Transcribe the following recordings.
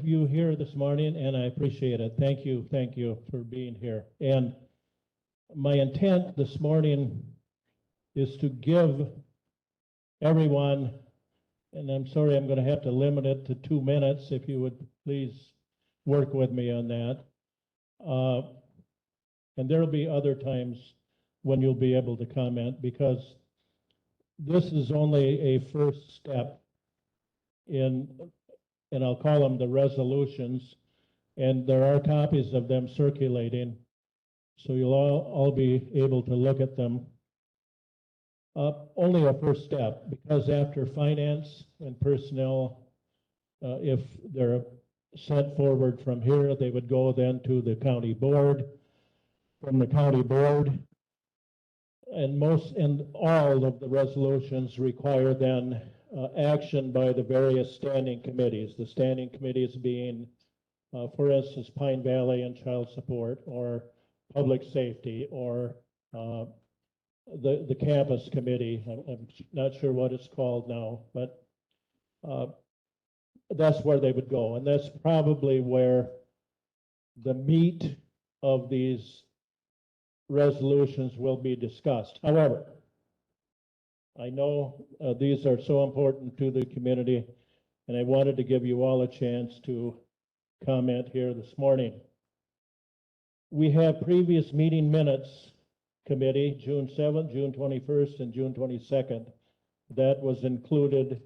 you here this morning, and I appreciate it. Thank you for being here. And my intent this morning is to give everyone, and I'm sorry, I'm going to have to limit it to 2 minutes, if you would please work with me on that. And there'll be other times when you'll be able to comment, because this is only a first step in, and I'll call them the resolutions, and there are copies of them circulating, so you'll all be able to look at them. Only a first step, because after finance and personnel, if they're sent forward from here, they would go then to the county board. From the county board, and all of the resolutions require then action by the various standing committees. The standing committees being, for instance, Pine Valley and Child Support, or Public Safety, or the campus committee. I'm not sure what it's called now, but that's where they would go, and that's probably where the meat of these resolutions will be discussed. However, I know these are so important to the community, and I wanted to give you all a chance to comment here this morning. We have previous meeting minutes committee, June 7th, June 21st, and June 22nd. That was included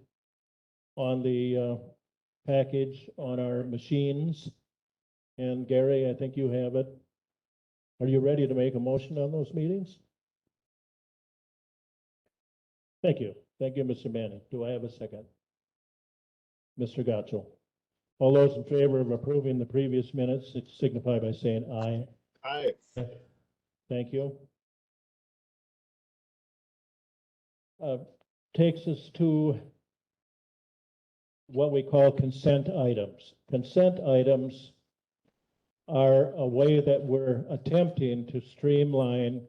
on the package on our machines. And Gary, I think you have it. Are you ready to make a motion on those meetings? Thank you. Thank you, Mr. Manning. Do I have a second? Mr. Gotchel. All those in favor of approving the previous minutes, signify by saying aye. Aye. Thank you. Takes us to what we call consent items. Consent items are a way that we're attempting to streamline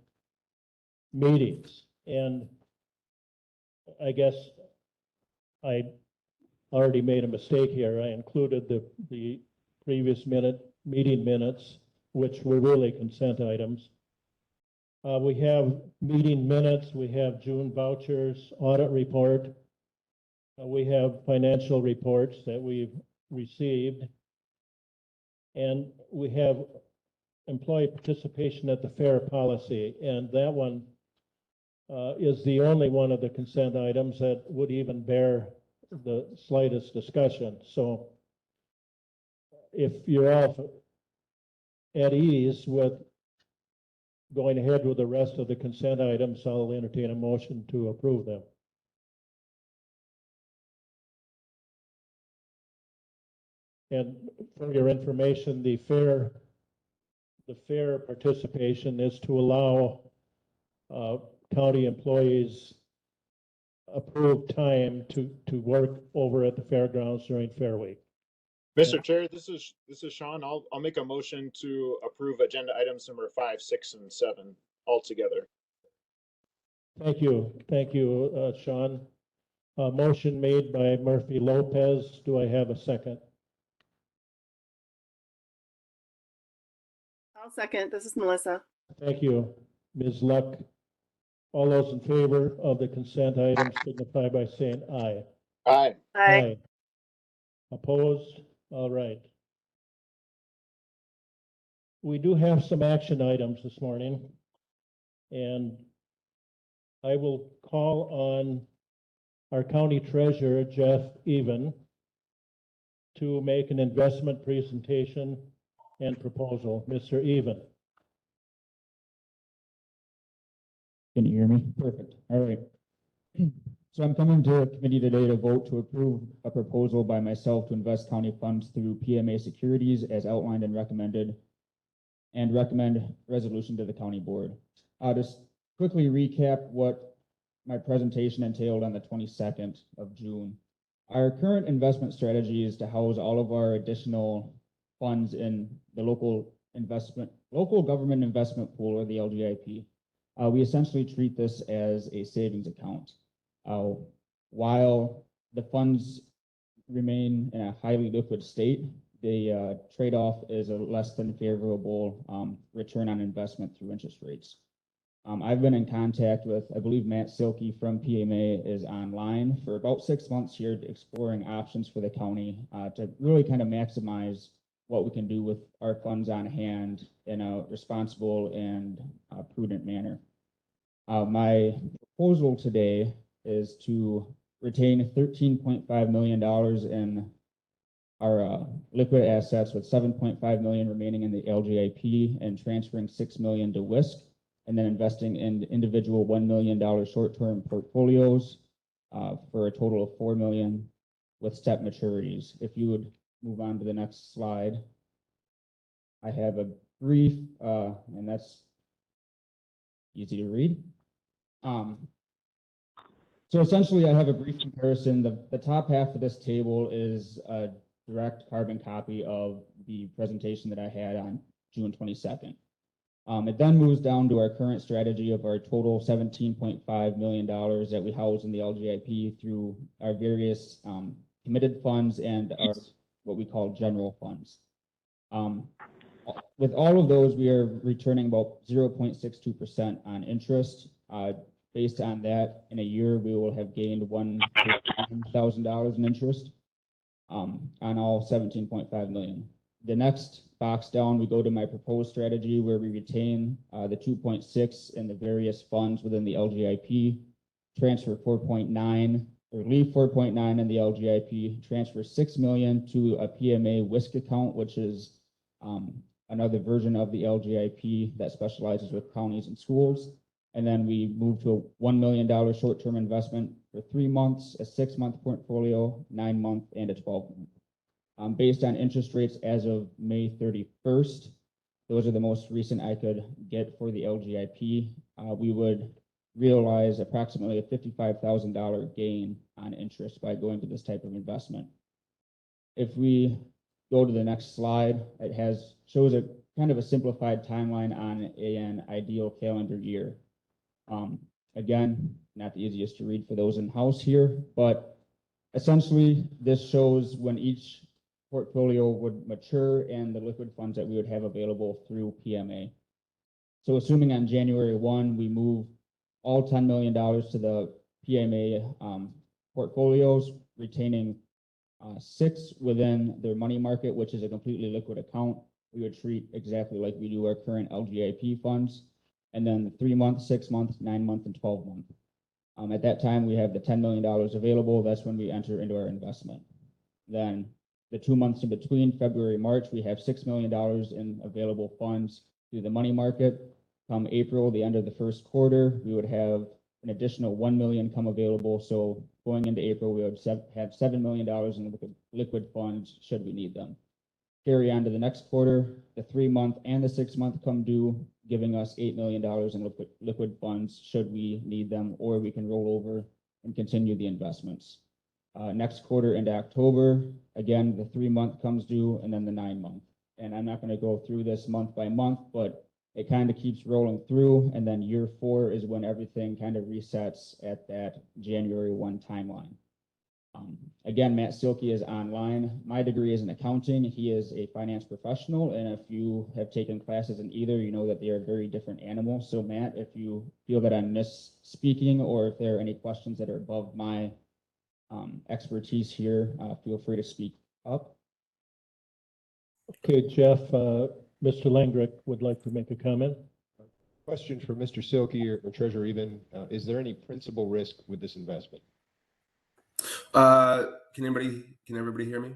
meetings. And I guess I already made a mistake here. I included the previous meeting minutes, which were really consent items. We have meeting minutes, we have June vouchers, audit report. We have financial reports that we've received. And we have employee participation at the fair policy, and that one is the only one of the consent items that would even bear the slightest discussion. So if you're all at ease with going ahead with the rest of the consent items, I'll entertain a motion to approve them. And for your information, the fair participation is to allow county employees approved time to work over at the fairgrounds during Fair Week. Mr. Chair, this is Sean. I'll make a motion to approve agenda items number 5, 6, and 7 altogether. Thank you, Sean. Motion made by Murphy Lopez. Do I have a second? I'll second. This is Melissa. Thank you, Ms. Luck. All those in favor of the consent items signify by saying aye. Aye. Aye. Opposed? All right. We do have some action items this morning, and I will call on our county treasurer, Jeff Even, to make an investment presentation and proposal. Mr. Even. Can you hear me? Perfect. All right. So I'm coming to a committee today to vote to approve a proposal by myself to invest county funds through PMA securities as outlined and recommended, and recommend resolution to the county board. I'll just quickly recap what my presentation entailed on the 22nd of June. Our current investment strategy is to house all of our additional funds in the local government investment pool, or the LGIP. We essentially treat this as a savings account. While the funds remain in a highly liquid state, the trade-off is a less than favorable return on investment through interest rates. I've been in contact with, I believe Matt Silkey from PMA is online for about 6 months here, exploring options for the county to really kind of maximize what we can do with our funds on hand in a responsible and prudent manner. My proposal today is to retain $13.5 million in our liquid assets, with $7.5 million remaining in the LGIP and transferring $6 million to WISC, and then investing in individual $1 million short-term portfolios for a total of $4 million with step maturities. If you would move on to the next slide. I have a brief, and that's easy to read. So essentially, I have a brief comparison. The top half of this table is a direct carbon copy of the presentation that I had on June 22nd. It then moves down to our current strategy of our total $17.5 million that we house in the LGIP through our various committed funds and our what we call general funds. With all of those, we are returning about 0.62% on interest. Based on that, in a year, we will have gained $1,000 in interest on all $17.5 million. The next box down, we go to my proposed strategy where we retain the 2.6 in the various funds within the LGIP, transfer 4.9 or leave 4.9 in the LGIP, transfer $6 million to a PMA WISC account, which is another version of the LGIP that specializes with counties and schools. And then we move to a $1 million short-term investment for 3 months, a 6-month portfolio, 9-month, and a 12-month. Based on interest rates as of May 31st, those are the most recent I could get for the LGIP. We would realize approximately a $55,000 gain on interest by going to this type of investment. If we go to the next slide, it shows a kind of a simplified timeline on an ideal calendar year. Again, not the easiest to read for those in-house here, but essentially this shows when each portfolio would mature and the liquid funds that we would have available through PMA. So assuming on January 1, we move all $10 million to the PMA portfolios, retaining 6 within their money market, which is a completely liquid account, we would treat exactly like we do our current LGIP funds. And then the 3-month, 6-month, 9-month, and 12-month. At that time, we have the $10 million available. That's when we enter into our investment. Then the 2 months in between, February, March, we have $6 million in available funds through the money market. Come April, the end of the first quarter, we would have an additional $1 million come available. So going into April, we would have $7 million in liquid funds should we need them. Carry on to the next quarter, the 3-month and the 6-month come due, giving us $8 million in liquid funds should we need them, or we can roll over and continue the investments. Next quarter into October, again, the 3-month comes due, and then the 9-month. And I'm not going to go through this month by month, but it kind of keeps rolling through. And then year 4 is when everything kind of resets at that January 1 timeline. Again, Matt Silkey is online. My degree is in accounting. He is a finance professional. And if you have taken classes in either, you know that they are very different animals. So Matt, if you feel that I'm misspeaking or if there are any questions that are above my expertise here, feel free to speak up. Okay, Jeff, Mr. Langrick would like to make a comment. Question for Mr. Silkey or Treasurer Even. Is there any principal risk with this investment? Can everybody hear me?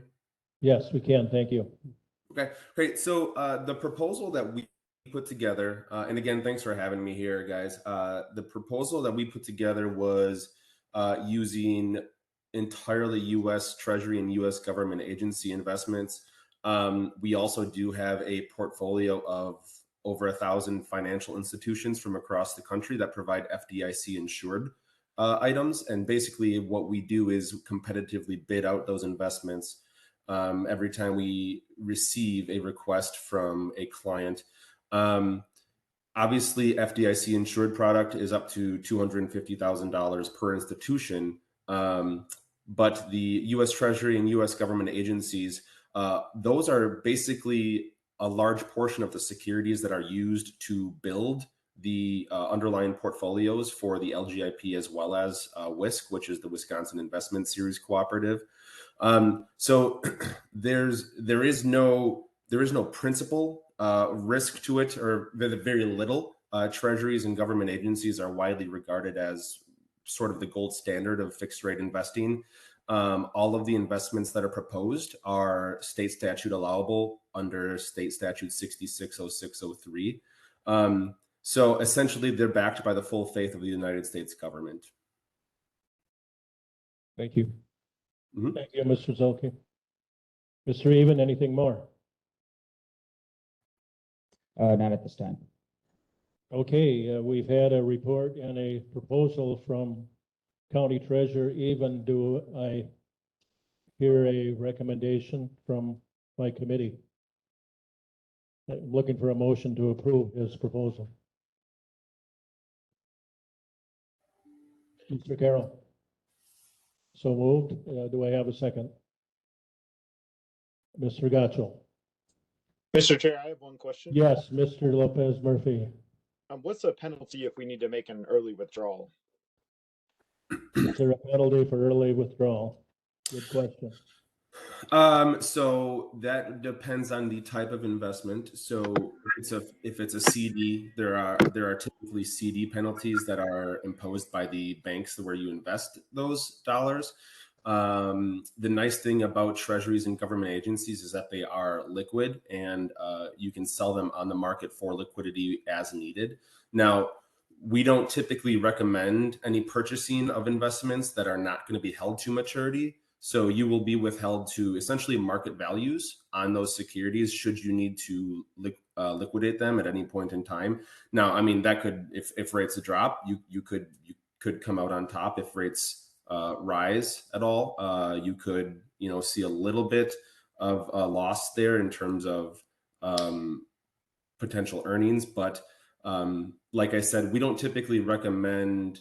Yes, we can. Thank you. Okay, great. So the proposal that we put together, and again, thanks for having me here, guys. The proposal that we put together was using entirely U.S. Treasury and U.S. government agency investments. We also do have a portfolio of over 1,000 financial institutions from across the country that provide FDIC insured items. And basically what we do is competitively bid out those investments every time we receive a request from a client. Obviously, FDIC insured product is up to $250,000 per institution. but the U.S. Treasury and U.S. government agencies, those are basically a large portion of the securities that are used to build the underlying portfolios for the LGIP as well as WISC, which is the Wisconsin Investment Series Cooperative. So there is no principal risk to it, or very little. Treasuries and government agencies are widely regarded as sort of the gold standard of fixed rate investing. All of the investments that are proposed are state statute allowable under state statute 660603. So essentially, they're backed by the full faith of the United States government. Thank you. Thank you, Mr. Zilke. Mr. Even, anything more? Not at this time. Okay, we've had a report and a proposal from County Treasurer Even. Do I hear a recommendation from my committee? I'm looking for a motion to approve his proposal. Mr. Carroll. So moved. Do I have a second? Mr. Gotchel. Mr. Chair, I have one question. Yes, Mr. Lopez Murphy. What's a penalty if we need to make an early withdrawal? Is there a penalty for early withdrawal? Good question. So that depends on the type of investment. So if it's a CD, there are typically CD penalties that are imposed by the banks where you invest those dollars. The nice thing about treasuries and government agencies is that they are liquid, and you can sell them on the market for liquidity as needed. Now, we don't typically recommend any purchasing of investments that are not going to be held to maturity. So you will be withheld to essentially market values on those securities should you need to liquidate them at any point in time. Now, I mean, that could, if rates drop, you could come out on top. If rates rise at all, you could, see a little bit of a loss there in terms of potential earnings. But like I said, we don't typically recommend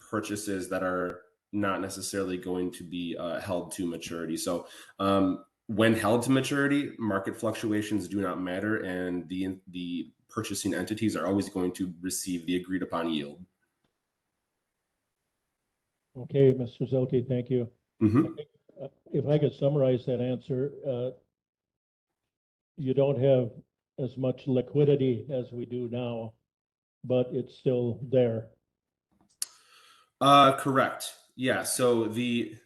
purchases that are not necessarily going to be held to maturity. So when held to maturity, market fluctuations do not matter, and the purchasing entities are always going to receive the agreed upon yield. Okay, Mr. Zilke, thank you. Mm-hmm. I think, if I could summarize that answer, you don't have as much liquidity as we do now, but it's still there. Correct. Yeah. So the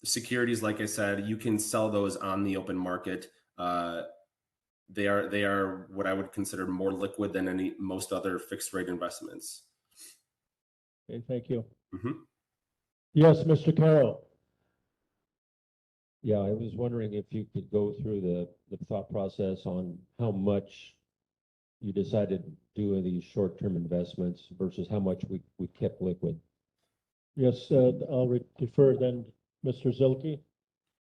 securities, like I said, you can sell those on the open market. They are what I would consider more liquid than most other fixed rate investments. Okay, thank you. Mm-hmm. Yes, Mr. Carroll. Yeah, I was wondering if you could go through the thought process on how much you decided to do these short-term investments versus how much we kept liquid. Yes, I'll defer then, Mr. Zilke.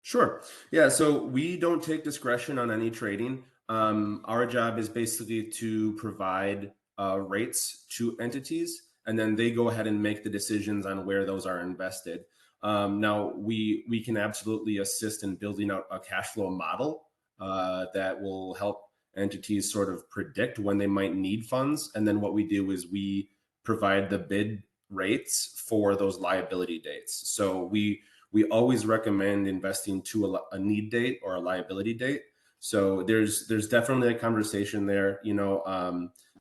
Sure. Yeah. So we don't take discretion on any trading. Our job is basically to provide rates to entities, and then they go ahead and make the decisions on where those are invested. Now, we can absolutely assist in building out a cash flow model that will help entities sort of predict when they might need funds. And then what we do is we provide the bid rates for those liability dates. So we always recommend investing to a need date or a liability date. So there's definitely a conversation there.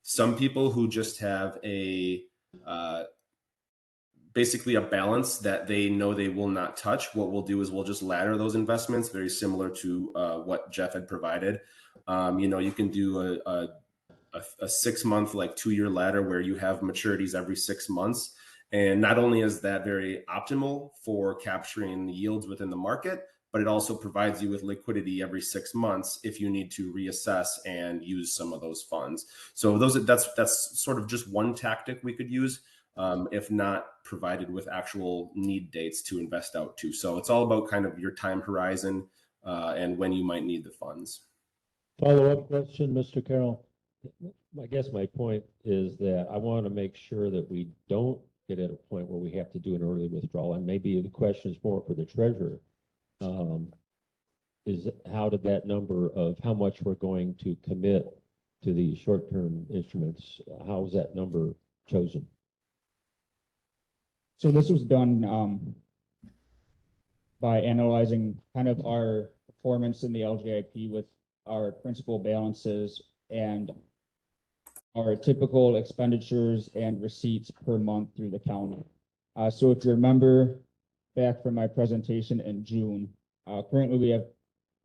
Some people who just have basically a balance that they know they will not touch. What we'll do is we'll just ladder those investments, very similar to what Jeff had provided. You can do a 6 month, like 2 year ladder where you have maturities every 6 months. And not only is that very optimal for capturing the yields within the market, but it also provides you with liquidity every 6 months if you need to reassess and use some of those funds. So that's sort of just one tactic we could use, if not provided with actual need dates to invest out to. So it's all about kind of your time horizon and when you might need the funds. Follow-up question, Mr. Carroll. I guess my point is that I want to make sure that we don't get at a point where we have to do an early withdrawal, and maybe the question is more for the treasurer. Is how did that number of how much we're going to commit to the short-term instruments, how was that number chosen? So this was done by analyzing kind of our performance in the LGIP with our principal balances and our typical expenditures and receipts per month through the county. So if you remember back from my presentation in June, currently we have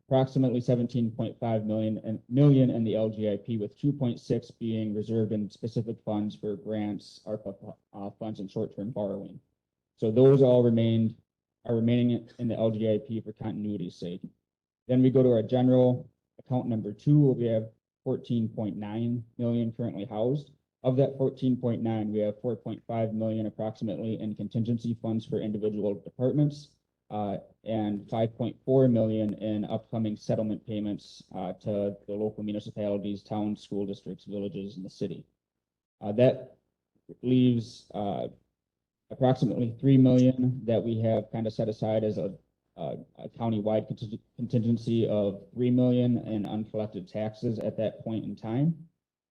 approximately 17.5 million in the LGIP, with 2.6 being reserved in specific funds for grants, ARPA funds, and short-term borrowing. So those all are remaining in the LGIP for continuity's sake. Then we go to our general account number 2, where we have 14.9 million currently housed. Of that 14.9, we have 4.5 million approximately in contingency funds for individual departments, and 5.4 million in upcoming settlement payments to the local municipalities, towns, school districts, villages, and the city. That leaves approximately 3 million that we have kind of set aside as a county-wide contingency of 3 million in uncollected taxes at that point in time.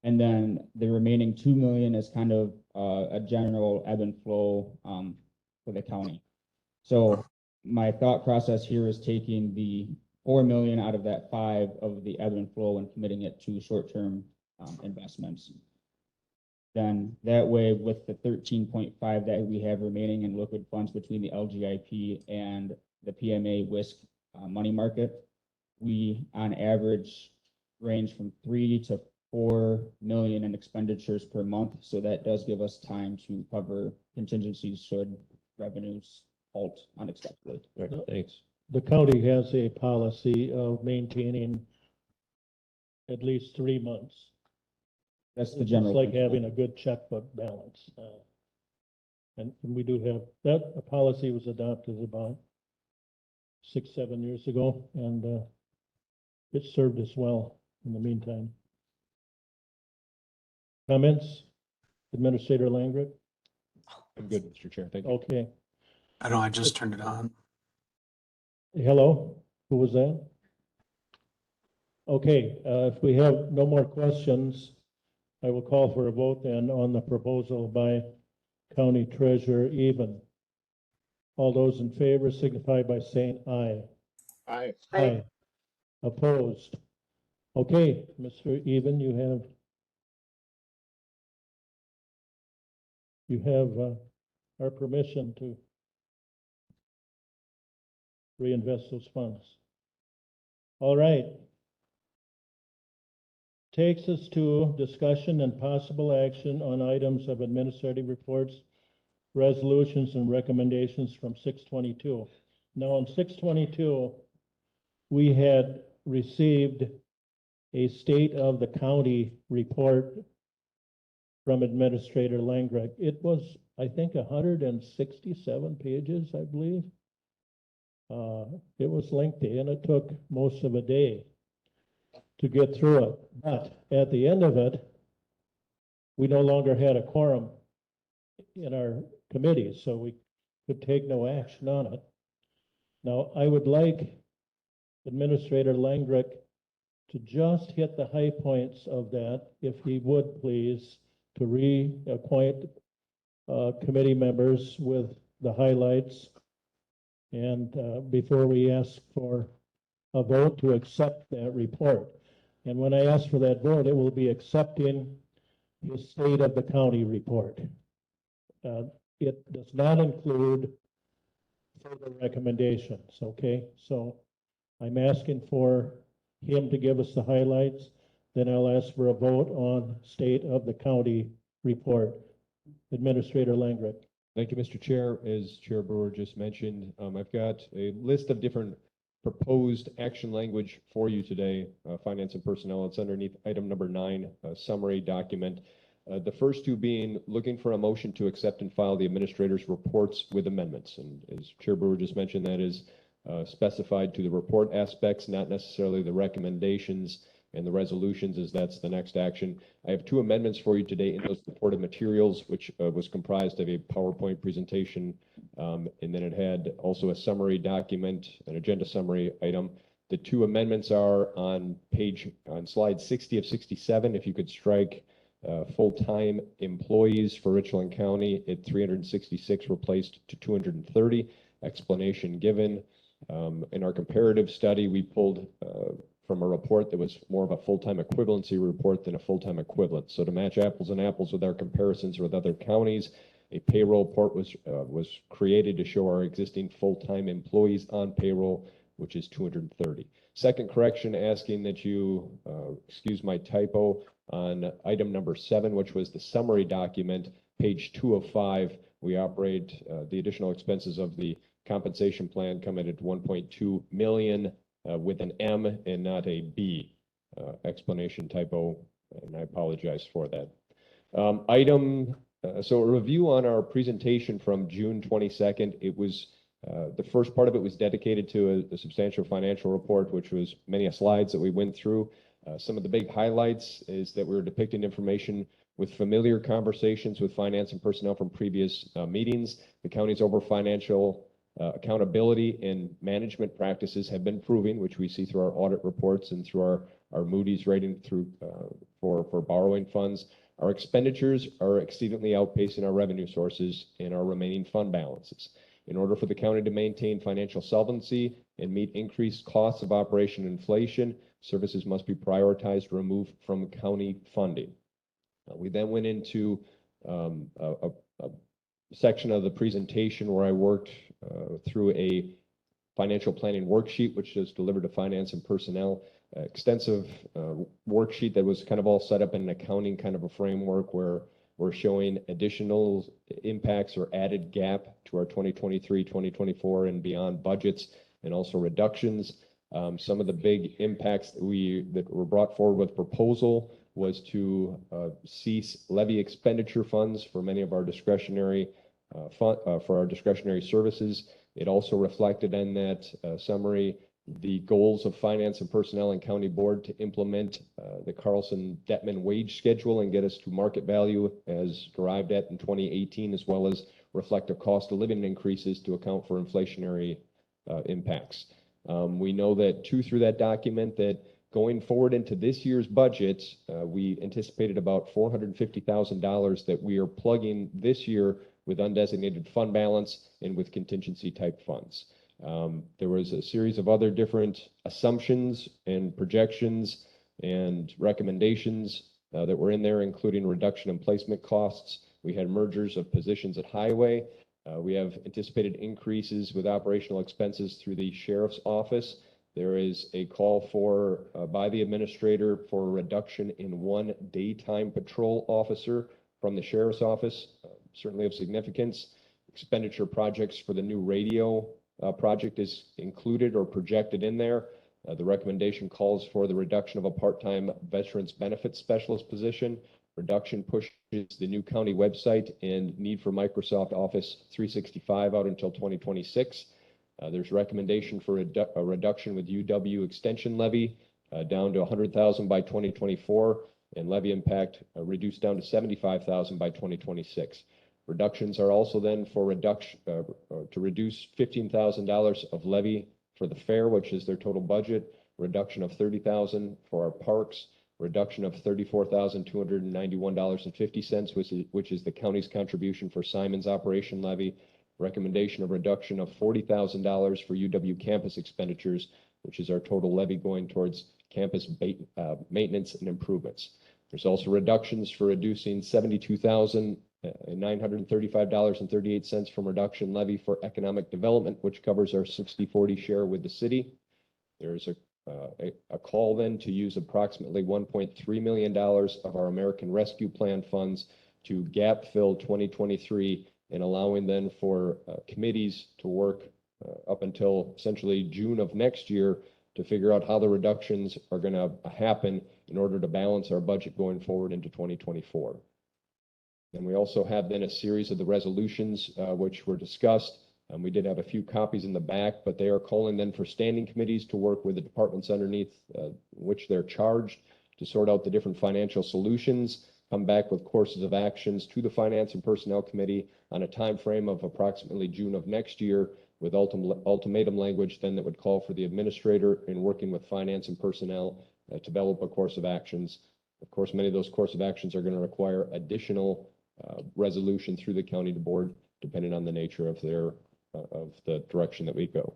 And then the remaining 2 million is kind of a general ebb and flow for the county. So my thought process here is taking the 4 million out of that 5 of the ebb and flow and committing it to short-term investments. Then that way, with the 13.5 that we have remaining in liquid funds between the LGIP and the PMA WISC money market, we on average range from 3 to 4 million in expenditures per month. So that does give us time to cover contingencies should revenues halt unexpectedly. All right, thanks. The county has a policy of maintaining at least 3 months. That's the It's general. like principle. having a good checkbook balance. And we do have, that policy was adopted about 6-7 years ago, and it served us well in the meantime. Comments? Administrator Langrick? I'm good, Mr. Chair. Thank you. Okay. I know, I just turned it on. Hello, who was that? Okay, if we have no more questions, I will call for a vote then on the proposal by County Treasurer Even. All those in favor signify by saying aye. Aye. Aye. Opposed? Okay, Mr. Even, you have our permission to reinvest those funds. All right. Takes us to discussion and possible action on items of administrative reports, resolutions, and recommendations from 622. Now, on 622, we had received a state of the county report from Administrator Langreck. It was, I think, 167 pages, I believe. It was lengthy, and it took most of a day to get through it. But at the end of it, we no longer had a quorum in our committee, so we could take no action on it. Now, I would like Administrator Langrick to just hit the high points of that, if he would please, to reappoint committee members with the highlights. And before we ask for a vote to accept that report. And when I ask for that vote, it will be accepting the state of the county report. It does not include further recommendations, okay? So I'm asking for him to give us the highlights, then I'll ask for a vote on state of the county report. Administrator Langrick. Thank you, Mr. Chair. As Chair Brewer just mentioned, I've got a list of different proposed action language for you today, finance and personnel. It's underneath item number 9, summary document. The first two being looking for a motion to accept and file the administrator's reports with amendments. And as Chair Brewer just mentioned, that is specified to the report aspects, not necessarily the recommendations and the resolutions as that's the next action. I have two amendments for you today in those supported materials, which was comprised of a PowerPoint presentation, and then it had also a summary document, an agenda summary item. The two amendments are on slide 60 of 67. If you could strike full-time employees for Richland County at 366 replaced to 230. Explanation given. In our comparative study, we pulled from a report that was more of a full-time equivalency report than a full-time equivalent. So to match apples and apples with our comparisons with other counties, a payroll report was created to show our existing full-time employees on payroll, which is 230. Second correction, asking that you excuse my typo on item number 7, which was the summary document, page 2 of 5. We operate the additional expenses of the compensation plan come in at 1.2 million with an M and not a B. Explanation typo, and I apologize for that. So a review on our presentation from June 22nd. It was the first part of it was dedicated to a substantial financial report, which was many slides that we went through. Some of the big highlights is that we were depicting information with familiar conversations with finance and personnel from previous meetings. The county's over financial accountability and management practices have been proving, which we see through our audit reports and through our Moody's rating through for borrowing funds. Our expenditures are exceedingly outpacing our revenue sources and our remaining fund balances. In order for the county to maintain financial solvency and meet increased costs of operation and inflation, services must be prioritized, removed from county funding. We then went into a section of the presentation where I worked through a financial planning worksheet, which is delivered to finance and personnel. Extensive worksheet that was kind of all set up in an accounting kind of a framework where we're showing additional impacts or added gap to our 2023, 2024 and beyond budgets, and also reductions. Some of the big impacts that were brought forward with proposal was to cease levy expenditure funds for many of our discretionary services. It also reflected in that summary the goals of finance and personnel and county board to implement the Carlson-Detman wage schedule and get us to market value as derived at in 2018, as well as reflect a cost of living increases to account for inflationary impacts. We know that through that document that going forward into this year's budget, we anticipated about $450,000 that we are plugging this year with undesignated fund balance and with contingency type funds. There was a series of other different assumptions and projections and recommendations that were in there, including reduction in placement costs. We had mergers of positions at Highway. We have anticipated increases with operational expenses through the sheriff's office. There is a call by the administrator for a reduction in one daytime patrol officer from the sheriff's office, certainly of significance. Expenditure projects for the new radio project is included or projected in there. The recommendation calls for the reduction of a part-time veterans benefits specialist position. Reduction pushes the new county website and need for Microsoft Office 365 out until 2026. There's recommendation for a reduction with UW extension levy down to $100,000 by 2024, and levy impact reduced down to $75,000 by 2026. Reductions are also then for to reduce $15,000 of levy for the fair, which is their total budget. Reduction of $30,000 for our parks. Reduction of $34,291.50, which is the county's contribution for Simon's operation levy. Recommendation of reduction of $40,000 for UW campus expenditures, which is our total levy going towards campus maintenance and improvements. There's also reductions for reducing $72,935.38 from reduction levy for economic development, which covers our 60-40 share with the city. There's a call then to use approximately $1.3 million of our American Rescue Plan funds to gap fill 2023, and allowing then for committees to work up until essentially June of next year to figure out how the reductions are going to happen in order to balance our budget going forward into 2024. And we also have then a series of the resolutions which were discussed. We did have a few copies in the back, but they are calling then for standing committees to work with the departments underneath which they're charged to sort out the different financial solutions, come back with courses of actions to the Finance and Personnel Committee on a time frame of approximately June of next year, with ultimatum language then that would call for the administrator in working with Finance and Personnel to develop a course of actions. Of course, many of those course of actions are going to require additional resolution through the county board, depending on the nature of the direction that we go.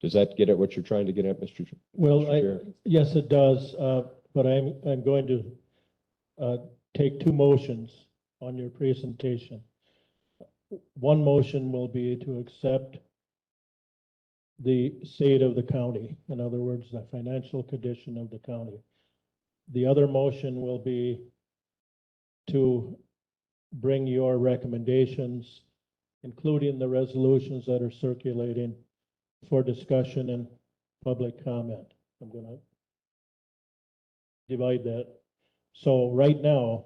Does that get at what you're trying to get at, Mr. Well, Chair? yes, it does, but I'm going to take two motions on your presentation. One motion will be to accept the state of the county, in other words, the financial condition of the county. The other motion will be to bring your recommendations, including the resolutions that are circulating, for discussion and public comment. I'm going to divide that. So right now,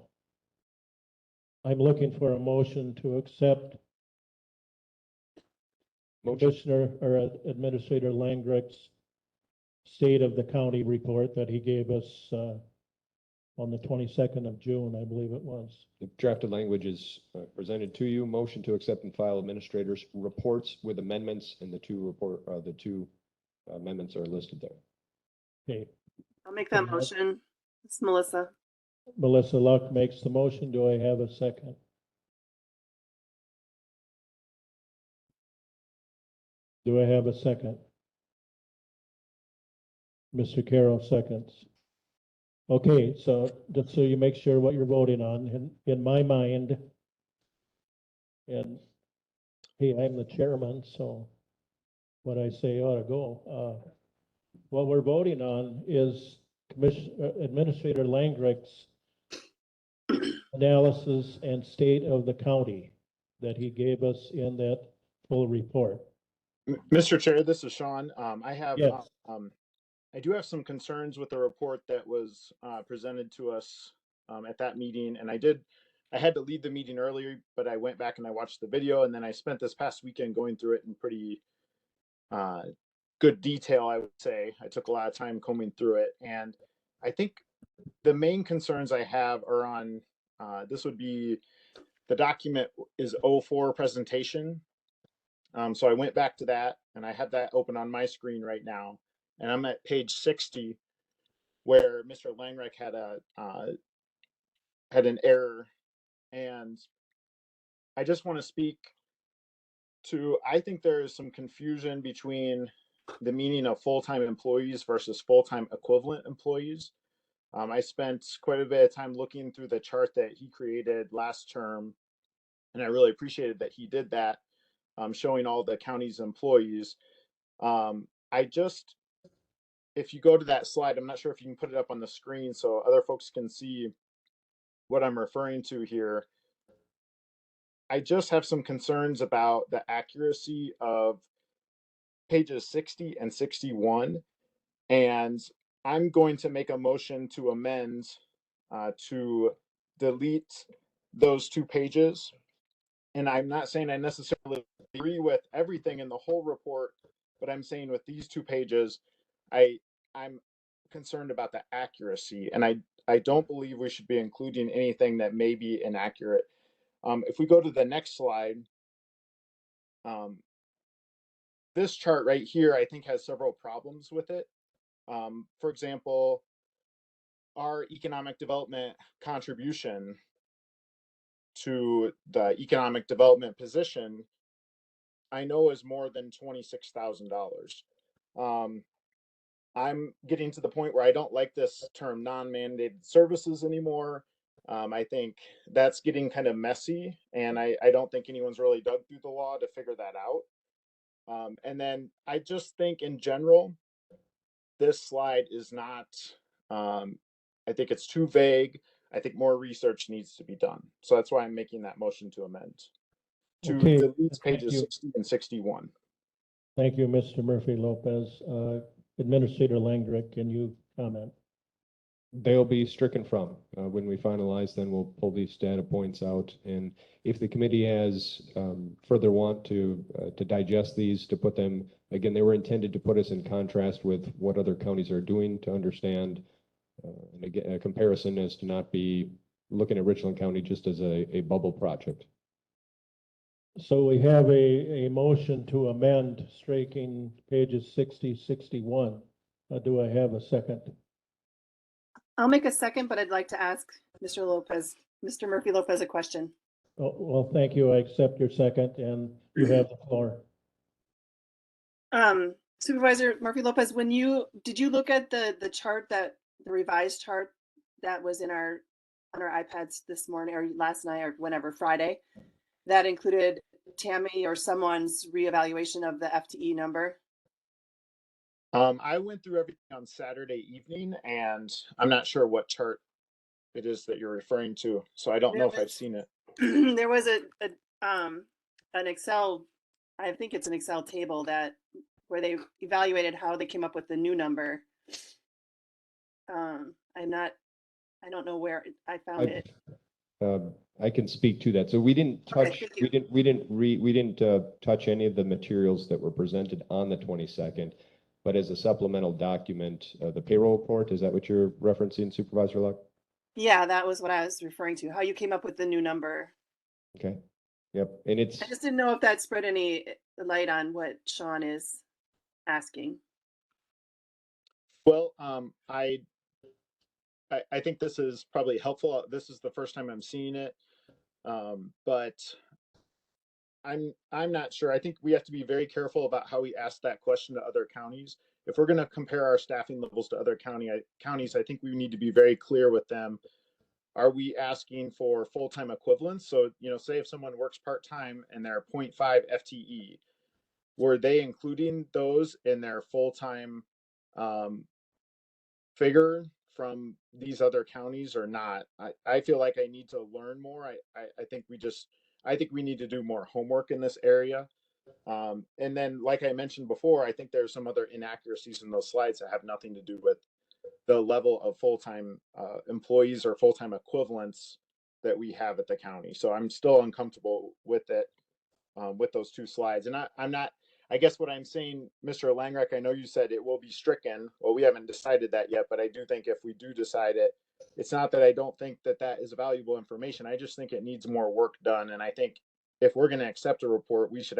I'm looking for a motion to accept Commissioner or Administrator Langrick's state of the county report that he gave us on the 22nd of June, I believe it was. The drafted language is presented to you. Motion to accept and file administrators' reports with amendments, and the two amendments are listed there. Okay, I'll make that motion. It's Melissa. Melissa Luck makes the motion. Do I have a second? Do I have a second? Mr. Carroll seconds. Okay, so just so you make sure what you're voting on, in my mind, and hey, I'm the chairman, so what I say ought to go. What we're voting on is Administrator Langrick's analysis and state of the county that he gave us in that full report. Mr. Chair, this is Sean. Yes. I do have some concerns with the report that was presented to us at that meeting, and I had to leave the meeting earlier, but I went back and I watched the video, and then I spent this past weekend going through it in pretty good detail, I would say. I took a lot of time combing through it, and I think the main concerns I have are on, this would be, the document is 04 presentation. So I went back to that, and I have that open on my screen right now, and I'm at page 60, where Mr. Langreich had an error, and I just want to speak to, I think there is some confusion between the meaning of full-time employees versus full-time equivalent employees. I spent quite a bit of time looking through the chart that he created last term, and I really appreciated that he did that, showing all the county's employees. If you go to that slide, I'm not sure if you can put it up on the screen so other folks can see what I'm referring to here. I just have some concerns about the accuracy of pages 60 and 61, and I'm going to make a motion to amend to delete those two pages. And I'm not saying I necessarily agree with everything in the whole report, but I'm saying with these two pages, I'm concerned about the accuracy, and I don't believe we should be including anything that may be inaccurate. If we go to the next slide, this chart right here, I think, has several problems with it. For example, our economic development contribution to the economic development position, I know, is more than $26,000. I'm getting to the point where I don't like this term non-mandated services anymore. I think that's getting kind of messy, and I don't think anyone's really dug through the law to figure that out. And then I just think in general, this slide is not, I think it's too vague. I think more research needs to be done. So that's why I'm making that motion to amend to Okay, delete thank pages you. 60 and 61. Thank you, Mr. Murphy Lopez. Administrator Langrick, can you comment? They'll be stricken from, when we finalize, then we'll pull these data points out. And if the committee has, further want to digest these, to put them, again, they were intended to put us in contrast with what other counties are doing to understand, and again, a comparison is to not be looking at Richland County just as a bubble project. So we have a motion to amend striking pages 60, 61. Do I have a second? I'll make a second, but I'd like to ask Mr. Murphy Lopez a question. Oh, well, thank you. I accept your second, and you have the floor. Supervisor Murphy Lopez, did you look at the chart, the revised chart that was on our iPads this morning or last night or whenever, Friday, that included Tammy or someone's reevaluation of the FTE number? I went through everything on Saturday evening, and I'm not sure what chart it is that you're referring to, so I don't know if I've seen it. There was an Excel, I think it's an Excel table where they evaluated how they came up with the new number. I don't know where I found it. I can speak to that. So we didn't touch, Okay, thank you. we didn't touch any of the materials that were presented on the 22nd, but as a supplemental document, the payroll report, is that what you're referencing, Supervisor Luck? Yeah, that was what I was referring to, how you came up with the new number. Okay. Yep. And it's, I just didn't know if that spread any light on what Sean is asking. Well, I think this is probably helpful. This is the first time I'm seeing it, but I'm not sure. I think we have to be very careful about how we ask that question to other counties. If we're going to compare our staffing levels to other counties, I think we need to be very clear with them. Are we asking for full-time equivalents? So, say if someone works part-time and they're 0.5 FTE, were they including those in their full-time figure from these other counties or not? I feel like I need to learn more. I think we need to do more homework in this area. And then, like I mentioned before, I think there's some other inaccuracies in those slides that have nothing to do with the level of full-time employees or full-time equivalents that we have at the county. So I'm still uncomfortable with it, with those two slides. And I'm not, I guess what I'm saying, Mr. Langreck, I know you said it will be stricken. Well, we haven't decided that yet, but I do think if we do decide it, it's not that I don't think that is valuable information. I just think it needs more work done. And I think if we're going to accept a report, we should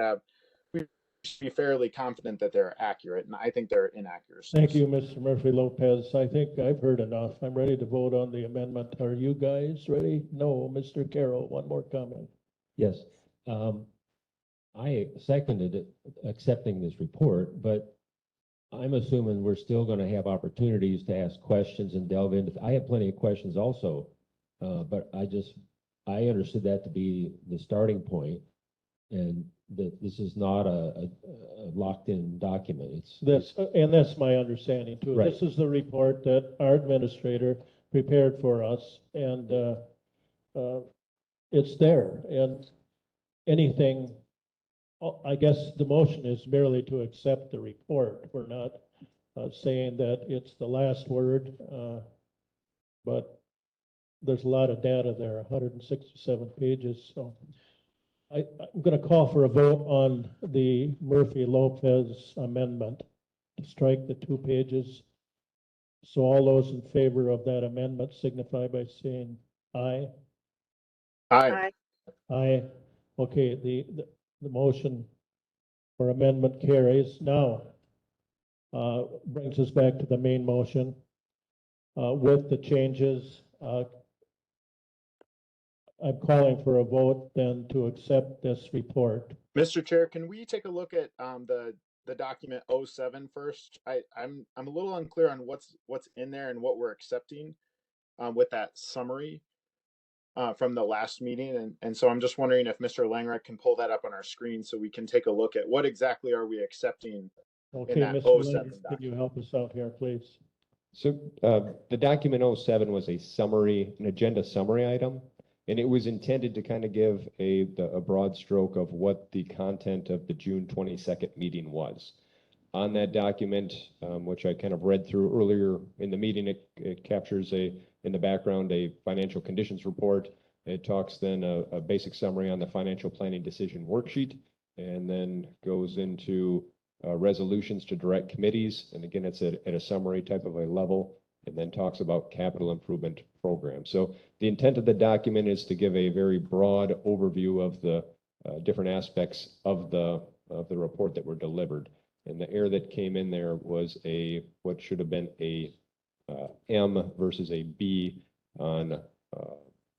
be fairly confident that they're accurate. And I think they're inaccurate. Thank you, Mr. Murphy Lopez. I think I've heard enough. I'm ready to vote on the amendment. Are you guys ready? No, Mr. Carroll, one more comment. Yes. I seconded it, accepting this report, but I'm assuming we're still going to have opportunities to ask questions and delve into. I have plenty of questions also, but I understood that to be the starting point, and that this is not a locked-in document. And that's my understanding too. Right. This is the report that our administrator prepared for us, and it's there. And anything, I guess the motion is merely to accept the report. We're not saying that it's the last word, but there's a lot of data there, 167 pages. So I'm going to call for a vote on the Murphy Lopez amendment to strike the 2 pages. So all those in favor of that amendment signify by saying aye. Aye. Aye. Okay, the motion for amendment carries. Now, brings us back to the main motion with the changes. I'm calling for a vote then to accept this report. Mr. Chair, can we take a look at the document 07 first? I'm a little unclear on what's in there and what we're accepting with that summary from the last meeting. And so I'm just wondering if Mr. Langreck can pull that up on our screen so we can take a look at what exactly are we accepting. Okay, in that Mr. 07 Leonard, can you help us out here, please? so the document 07 was an agenda summary item. And it was intended to kind of give a broad stroke of what the content of the June 22nd meeting was. On that document, which I kind of read through earlier in the meeting, it captures in the background, a financial conditions report. It talks then a basic summary on the financial planning decision worksheet, and then goes into resolutions to direct committees. And again, it's at a summary type of a level, and then talks about capital improvement programs. So the intent of the document is to give a very broad overview of the different aspects of the report that were delivered. And the error that came in there was what should have been a M versus a B on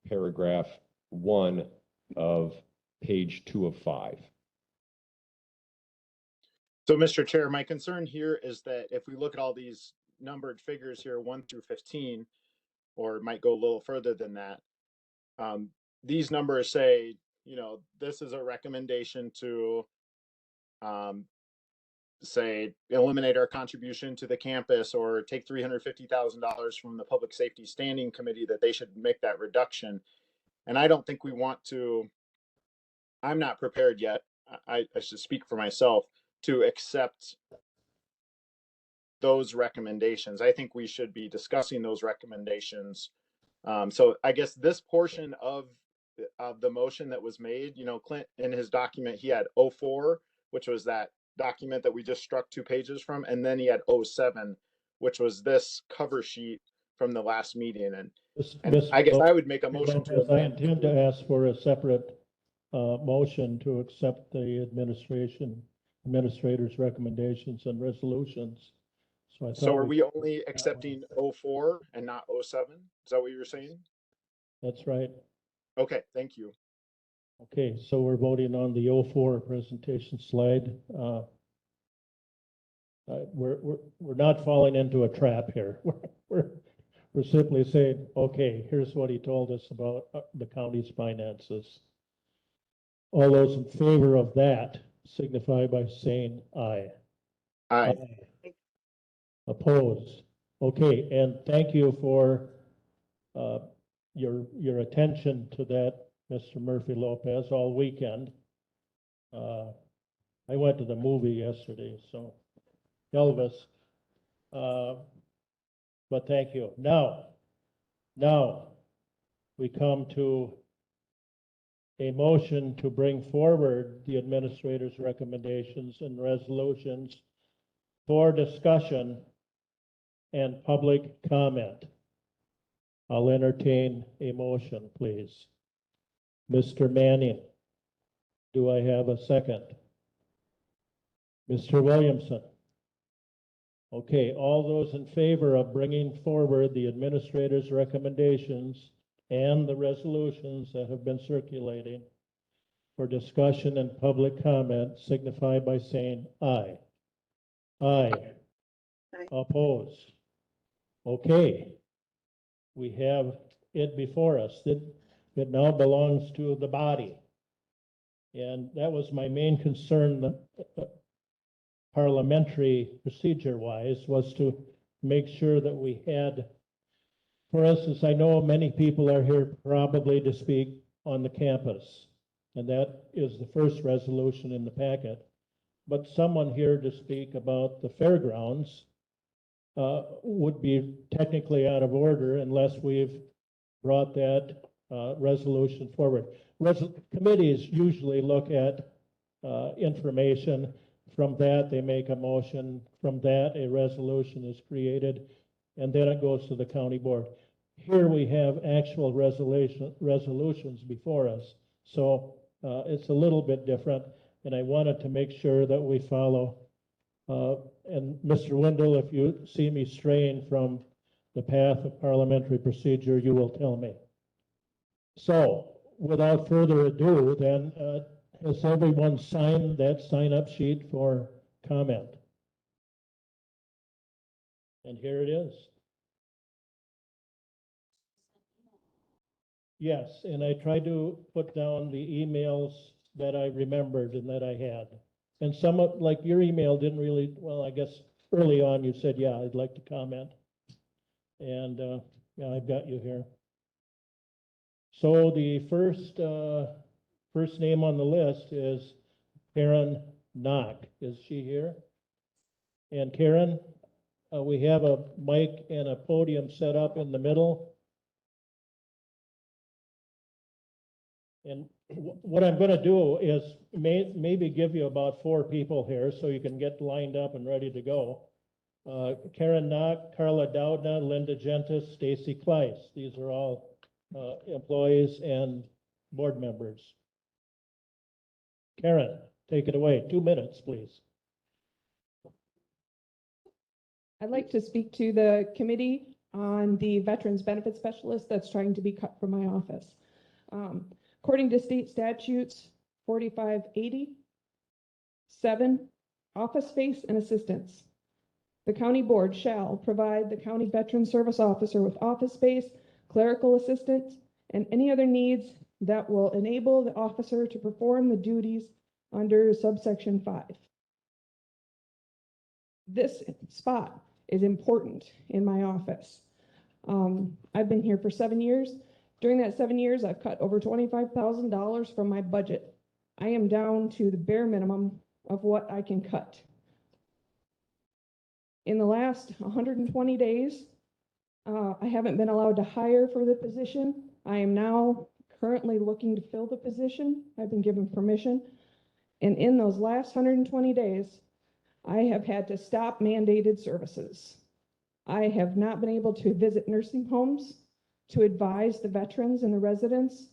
paragraph 1 of page 2 of 5. So, Mr. Chair, my concern here is that if we look at all these numbered figures here, 1 through 15, or it might go a little further than that, these numbers say, this is a recommendation to say eliminate our contribution to the campus, or take $350,000 from the Public Safety Standing Committee, that they should make that reduction. And I don't think we want to, I'm not prepared yet, I should speak for myself, to accept those recommendations. I think we should be discussing those recommendations. So I guess this portion of the motion that was made, Clint, in his document, he had 04, which was that document that we just struck 2 pages from, and then he had 07, which was this cover sheet from the last meeting. And I guess I would make a motion to I intend to ask for a separate motion to accept the administrator's recommendations and resolutions. So are we only accepting 04 and not 07? Is that what you were saying? That's right. Okay, thank you. Okay, so we're voting on the 04 presentation slide. We're not falling into a trap here. We're simply saying, okay, here's what he told us about the county's finances. All those in favor of that signify by saying aye. Aye. Opposed? Okay, and thank you for your attention to that, Mr. Murphy Lopez, all weekend. I went to the movie yesterday, so Elvis. But thank you. Now we come to a motion to bring forward the administrator's recommendations and resolutions for discussion and public comment. I'll entertain a motion, please. Mr. Manning, do I have a second? Mr. Williamson? Okay, all those in favor of bringing forward the administrator's recommendations and the resolutions that have been circulating for discussion and public comment signify by saying aye. Aye. Aye. Opposed? Okay. We have it before us. It now belongs to the body. And that was my main concern, parliamentary procedure-wise, was to make sure that we had, for instance, I know many people are here probably to speak on the campus, and that is the first resolution in the packet. But someone here to speak about the fairgrounds would be technically out of order unless we've brought that resolution forward. Committees usually look at information. From that, they make a motion. From that, a resolution is created, and then it goes to the county board. Here we have actual resolutions before us. So it's a little bit different, and I wanted to make sure that we follow. And Mr. Wendell, if you see me straying from the path of parliamentary procedure, you will tell me. So without further ado, then, has everyone signed that sign-up sheet for comment? And here it is. Yes, and I tried to put down the emails that I remembered and that I had. And some of, like your email didn't really, well, I guess early on you said, yeah, I'd like to comment. And yeah, I've got you here. So the first name on the list is Karen Knock. Is she here? And Karen, we have a mic and a podium set up in the middle. And what I'm going to do is maybe give you about 4 people here so you can get lined up and ready to go. Karen Knock, Carla Doudna, Linda Gentis, Stacy Kleiss. These are all employees and board members. Karen, take it away. 2 minutes, please. I'd like to speak to the committee on the Veterans Benefit Specialist that's trying to be cut from my office. According to state statutes 4580, 7, office space and assistance. The county board shall provide the county veteran service officer with office space, clerical assistance, and any other needs that will enable the officer to perform the duties under subsection 5. This spot is important in my office. I've been here for 7 years. During that 7 years, I've cut over $25,000 from my budget. I am down to the bare minimum of what I can cut. In the last 120 days, I haven't been allowed to hire for the position. I am now currently looking to fill the position. I've been given permission. And in those last 120 days, I have had to stop mandated services. I have not been able to visit nursing homes to advise the veterans and the residents.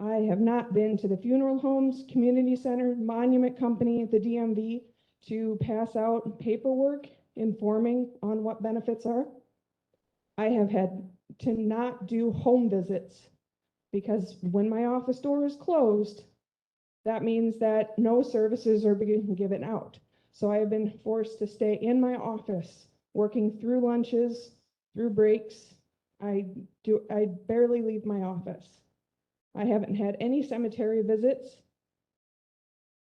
I have not been to the funeral homes, community center, monument company, the DMV to pass out paperwork informing on what benefits are. I have had to not do home visits because when my office door is closed, that means that no services are being given out. So I have been forced to stay in my office, working through lunches, through breaks. I barely leave my office. I haven't had any cemetery visits.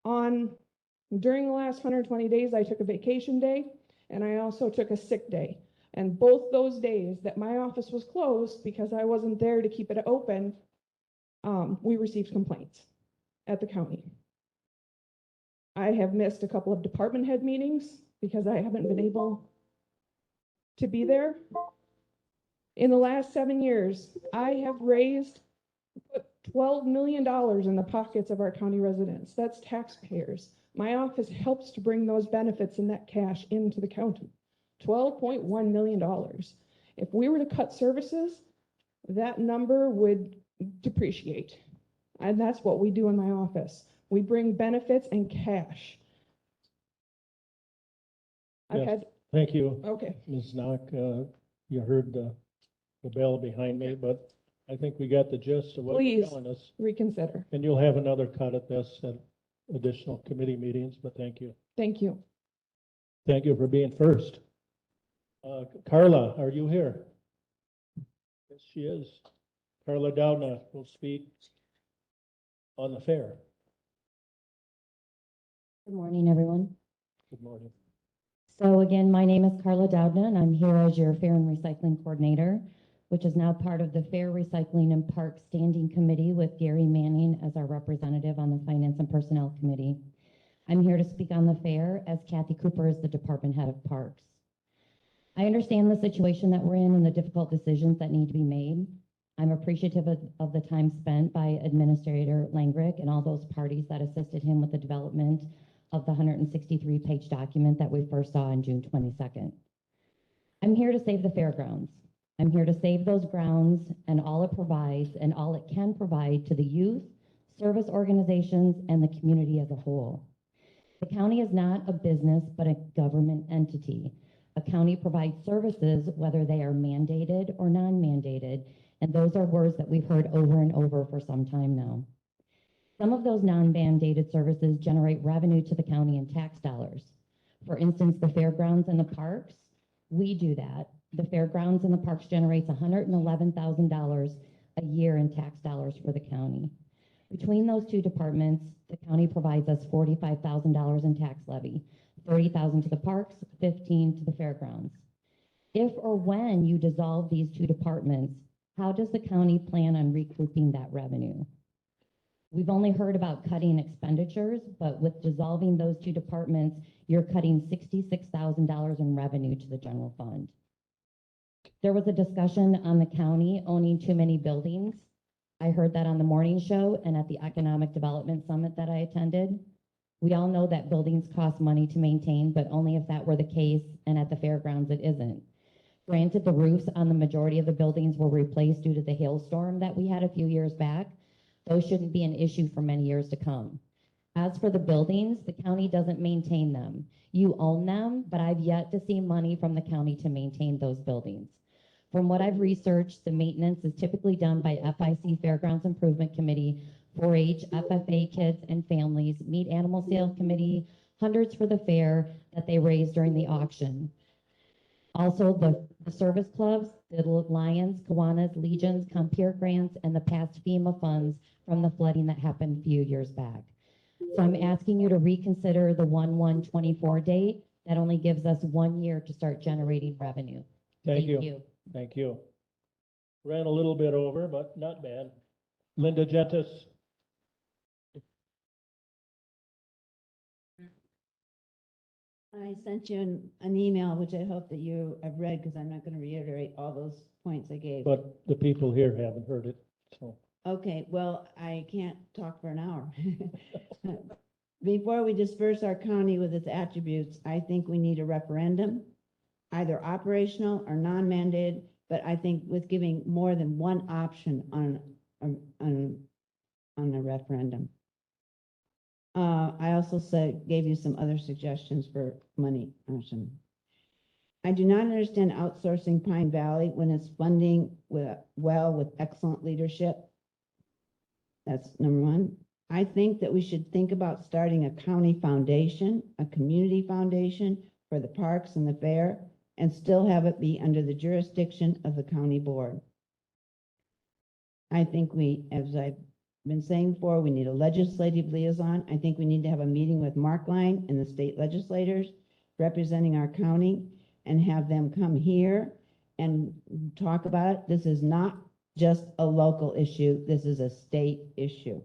During the last 120 days, I took a vacation day and I also took a sick day. And both those days that my office was closed because I wasn't there to keep it open, we received complaints at the county. I have missed a couple of department head meetings because I haven't been able to be there. In the last 7 years, I have put $12 million in the pockets of our county residents. That's taxpayers. My office helps to bring those benefits and that cash into the county. $12.1 million. If we were to cut services, that number would depreciate. And that's what we do in my office. We bring benefits and cash. Yes, thank you, Okay. Ms. Knock. You heard the bell behind me, but I think we got the gist of what you're Please telling us. reconsider. And you'll have another cut at this at additional committee meetings, but thank you. Thank you. Thank you for being first. Carla, are you here? Yes, she is. Carla Doudna will speak on the fair. Good morning, everyone. Good morning. So again, my name is Carla Doudna, and I'm here as your Fair and Recycling Coordinator, which is now part of the Fair, Recycling, and Parks Standing Committee with Gary Manning as our representative on the Finance and Personnel Committee. I'm here to speak on the fair as Kathy Cooper is the Department Head of Parks. I understand the situation that we're in and the difficult decisions that need to be made. I'm appreciative of the time spent by Administrator Langrick and all those parties that assisted him with the development of the 163-page document that we first saw on June 22nd. I'm here to save the fairgrounds. I'm here to save those grounds and all it provides and all it can provide to the youth, service organizations, and the community as a whole. The county is not a business, but a government entity. A county provides services, whether they are mandated or non-mandated, and those are words that we've heard over and over for some time now. Some of those non-mandated services generate revenue to the county in tax dollars. For instance, the fairgrounds and the parks, we do that. The fairgrounds and the parks generates $111,000 a year in tax dollars for the county. Between those two departments, the county provides us $45,000 in tax levy, $30,000 to the parks, $15,000 to the fairgrounds. If or when you dissolve these two departments, how does the county plan on recouping that revenue? We've only heard about cutting expenditures, but with dissolving those two departments, you're cutting $66,000 in revenue to the general fund. There was a discussion on the county owning too many buildings. I heard that on the morning show and at the Economic Development Summit that I attended. We all know that buildings cost money to maintain, but only if that were the case, and at the fairgrounds it isn't. Granted, the roofs on the majority of the buildings were replaced due to the hailstorm that we had a few years back. Those shouldn't be an issue for many years to come. As for the buildings, the county doesn't maintain them. You own them, but I've yet to see money from the county to maintain those buildings. From what I've researched, the maintenance is typically done by FIC Fairgrounds Improvement Committee, 4-H, FFA kids and families, Meat Animal Sale Committee, hundreds for the fair that they raise during the auction. Also, the service clubs, the Lions, Kiwanis, Legions, Compeer grants, and the past FEMA funds from the flooding that happened a few years back. So I'm asking you to reconsider the 1/1/24 date. That only gives us 1 year to start generating revenue. Thank you. Thank you. Ran a little bit over, but not bad. Linda Gentis. I sent you an email, which I hope that you have read, because I'm not going to reiterate all those points I gave. But the people here haven't heard it, so. Okay, well, I can't talk for an hour. Before we disperse our county with its attributes, I think we need a referendum, either operational or non-mandated, but I think with giving more than one option on a referendum. I also gave you some other suggestions for money. I do not understand outsourcing Pine Valley when it's funding with excellent leadership. That's number one. I think that we should think about starting a county foundation, a community foundation for the parks and the fair, and still have it be under the jurisdiction of the county board. I think as I've been saying before, we need a legislative liaison. I think we need to have a meeting with Markline and the state legislators representing our county and have them come here and talk about it. This is not just a local issue. This is a state issue.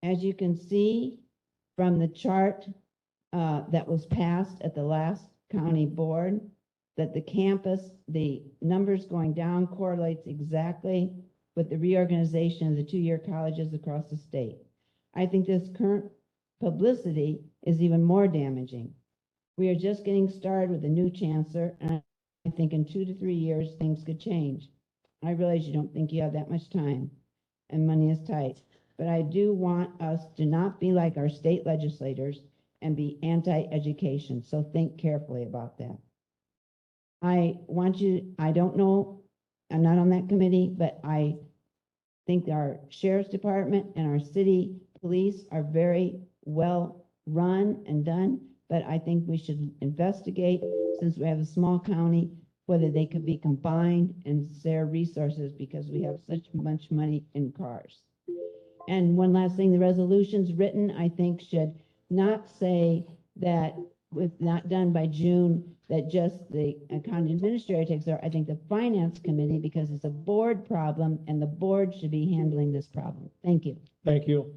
As you can see from the chart that was passed at the last county board, that the campus, the numbers going down correlates exactly with the reorganization of the two-year colleges across the state. I think this current publicity is even more damaging. We are just getting started with a new chancellor, and I think in 2 to 3 years, things could change. I realize you don't think you have that much time, and money is tight, but I do want us to not be like our state legislators and be anti-education, so think carefully about that. I don't know, I'm not on that committee, but I think our sheriff's department and our city police are very well run and done, but I think we should investigate, since we have a small county, whether they could be combined and share resources, because we have such much money in cars. And one last thing, the resolutions written, I think, should not say that if not done by June, that just the county administrator takes over. I think the finance committee, because it's a board problem, and the board should be handling this problem. Thank you. Thank you.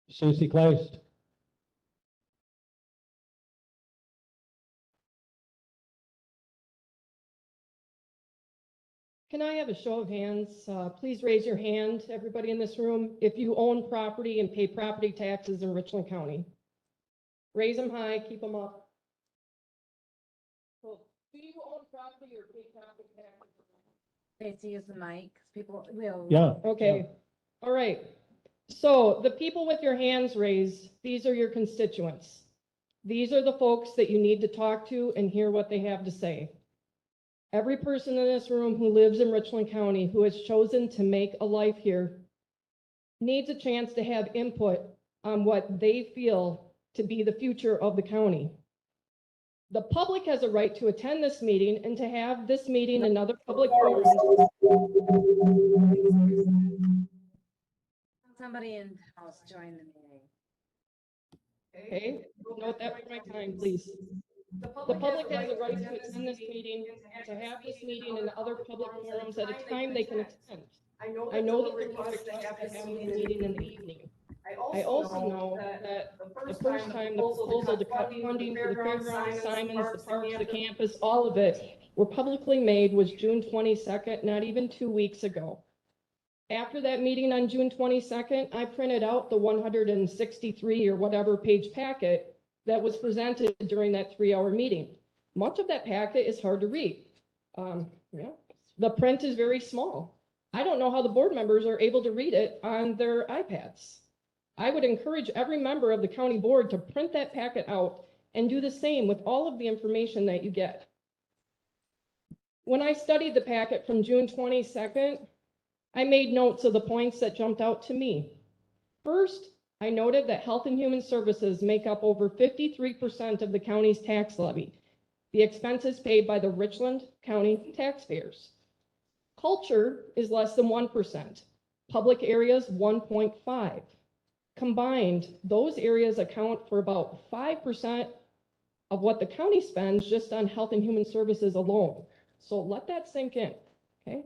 Susie Kleist. Can I have a show of hands? Please raise your hand, everybody in this room, if you own property and pay property taxes in Richland County. Raise them high, keep them up. Well, do you own property or pay property taxes? They use the mic, 'cause people will. Yeah. Okay, Yeah. all right. So the people with your hands raised, these are your constituents. These are the folks that you need to talk to and hear what they have to say. Every person in this room who lives in Richland County who has chosen to make a life here needs a chance to have input on what they feel to be the future of the county. The public has a right to attend this meeting and to have this meeting and other public forums. Somebody in house join the meeting. Okay, note that for my time, please. The public has a right to attend this meeting, to have this meeting and other public forums at a time they can attend. I know that the board requested having the meeting in the evening. I also know that the first time the proposal to cut funding for the fairgrounds, Simons, the parks, the campus, all of it were publicly made was June 22nd, not even 2 weeks ago. After that meeting on June 22nd, I printed out the 163 or whatever page packet that was presented during that 3-hour meeting. Much of that packet is hard to read. Yeah, the print is very small. I don't know how the board members are able to read it on their iPads. I would encourage every member of the county board to print that packet out and do the same with all of the information that you get. When I studied the packet from June 22nd, I made notes of the points that jumped out to me. First, I noted that Health and Human Services make up over 53% of the county's tax levy, the expenses paid by the Richland County taxpayers. Culture is less than 1%, public areas 1.5%. Combined, those areas account for about 5% of what the county spends just on Health and Human Services alone. So let that sink in, okay?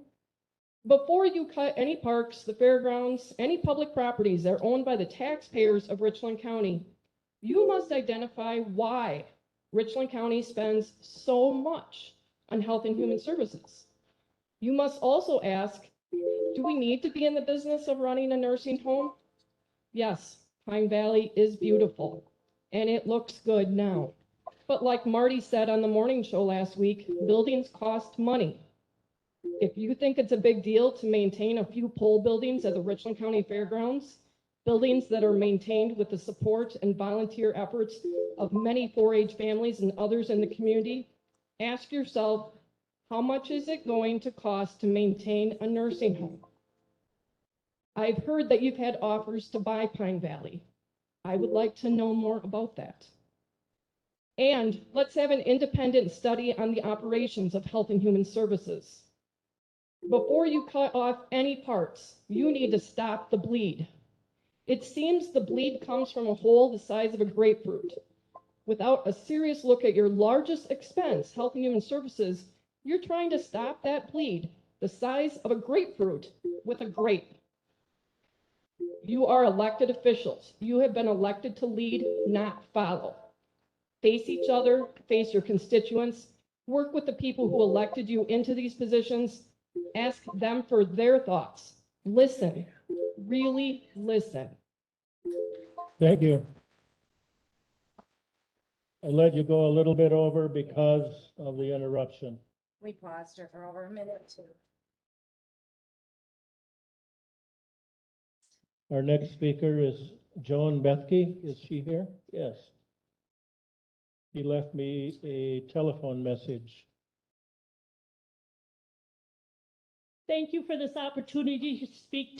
Before you cut any parks, the fairgrounds, any public properties that are owned by the taxpayers of Richland County, you must identify why Richland County spends so much on Health and Human Services. You must also ask, do we need to be in the business of running a nursing home? Yes, Pine Valley is beautiful, and it looks good now. But like Marty said on the morning show last week, buildings cost money. If you think it's a big deal to maintain a few pole buildings at the Richland County Fairgrounds, buildings that are maintained with the support and volunteer efforts of many 4-H families and others in the community, ask yourself, how much is it going to cost to maintain a nursing home? I've heard that you've had offers to buy Pine Valley. I would like to know more about that. And let's have an independent study on the operations of Health and Human Services. Before you cut off any parts, you need to stop the bleed. It seems the bleed comes from a hole the size of a grapefruit. Without a serious look at your largest expense, Health and Human Services, you're trying to stop that bleed the size of a grapefruit with a grape. You are elected officials. You have been elected to lead, not follow. Face each other, face your constituents, work with the people who elected you into these positions, ask them for their thoughts. Listen, really listen. Thank you. I let you go a little bit over because of the interruption. We paused her for over a minute or two. Our next speaker is Joan Bethke. Is she here? Yes. He left me a telephone message. Thank you for this opportunity to speak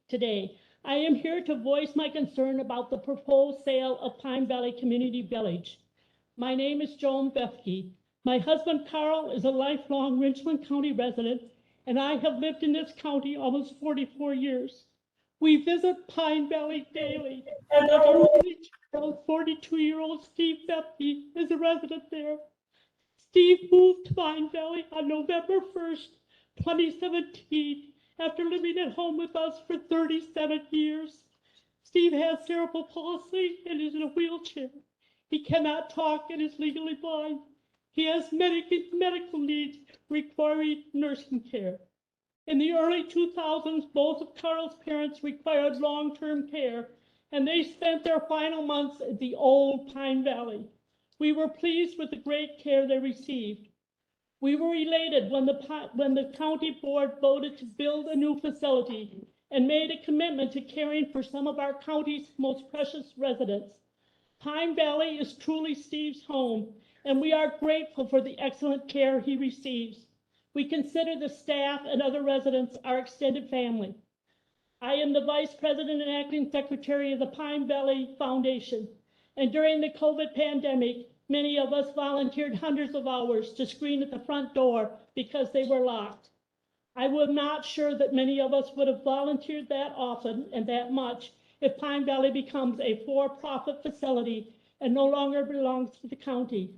today. I am here to voice my concern about the proposed sale of Pine Valley Community Village. My name is Joan Bethke. My husband Carl is a lifelong Richland County resident, and I have lived in this county almost 44 years. We visit Pine Valley daily, and our only child, 42-year-old Steve Bethke, is a resident there. Steve moved to Pine Valley on November 1st, 2017, after living at home with us for 37 years. Steve has cerebral palsy and is in a wheelchair. He cannot talk and is legally blind. He has medical needs requiring nursing care. In the early 2000s, both of Carl's parents required long-term care, and they spent their final months at the old Pine Valley. We were pleased with the great care they received. We were elated when the county board voted to build a new facility and made a commitment to caring for some of our county's most precious residents. Pine Valley is truly Steve's home, and we are grateful for the excellent care he receives. We consider the staff and other residents our extended family. I am the Vice President and Acting Secretary of the Pine Valley Foundation, and during the COVID pandemic, many of us volunteered hundreds of hours to screen at the front door because they were locked. I am not sure that many of us would have volunteered that often and that much if Pine Valley becomes a for-profit facility and no longer belongs to the county.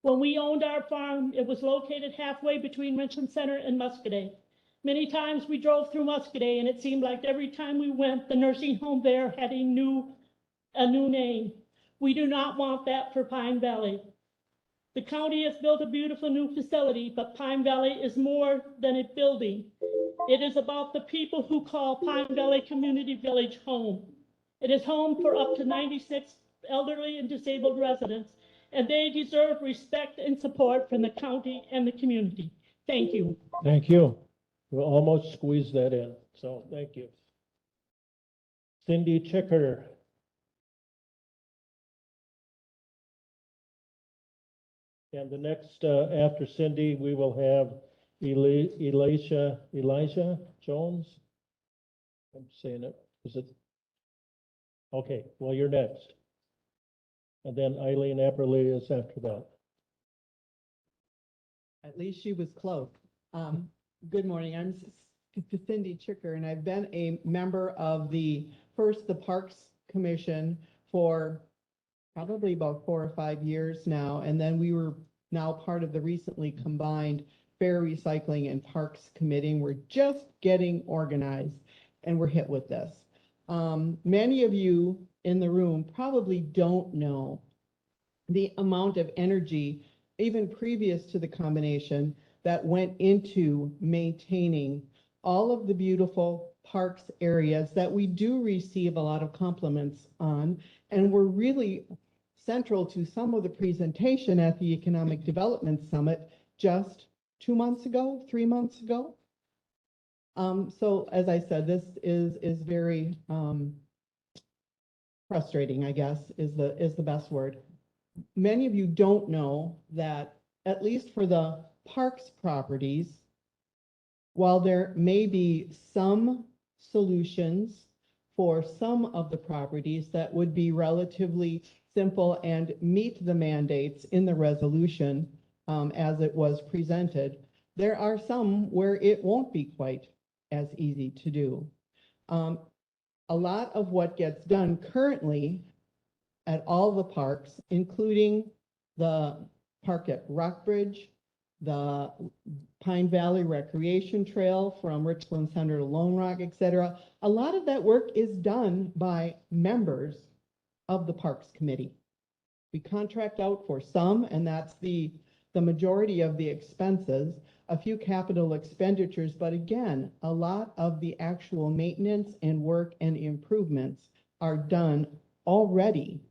When we owned our farm, it was located halfway between Richland Center and Muscadet. Many times we drove through Muscadet and it seemed like every time we went, the nursing home there had a new name. We do not want that for Pine Valley. The county has built a beautiful new facility, but Pine Valley is more than a building. It is about the people who call Pine Valley Community Village home. It is home for up to 96 elderly and disabled residents, and they deserve respect and support from the county and the community. Thank you. Thank you. We'll almost squeeze that in, so thank you. Cindy Chicker. And the next, after Cindy, we will have Elijah Jones. I'm saying it, is it? Okay, well, you're next. And then Eileen Epperly is after that. At least she was close. Good morning, I'm Cindy Chicker, and I've been a member of the Parks Commission for probably about 4 or 5 years now, and then we were now part of the recently combined Fair Recycling and Parks Committee, and we're just getting organized, and we're hit with this. Many of you in the room probably don't know the amount of energy, even previous to the combination, that went into maintaining all of the beautiful parks areas that we do receive a lot of compliments on, and were really central to some of the presentation at the Economic Development Summit just 2 months ago, 3 months ago. So as I said, this is very frustrating, I guess, is the best word. Many of you don't know that, at least for the parks properties, while there may be some solutions for some of the properties that would be relatively simple and meet the mandates in the resolution as it was presented, there are some where it won't be quite as easy to do. A lot of what gets done currently at all the parks, including the park at Rockbridge, the Pine Valley Recreation Trail from Richland Center to Lone Rock, etc. A lot of that work is done by members of the Parks Committee. We contract out for some, and that's the majority of the expenses, a few capital expenditures, but again, a lot of the actual maintenance and work and improvements are done already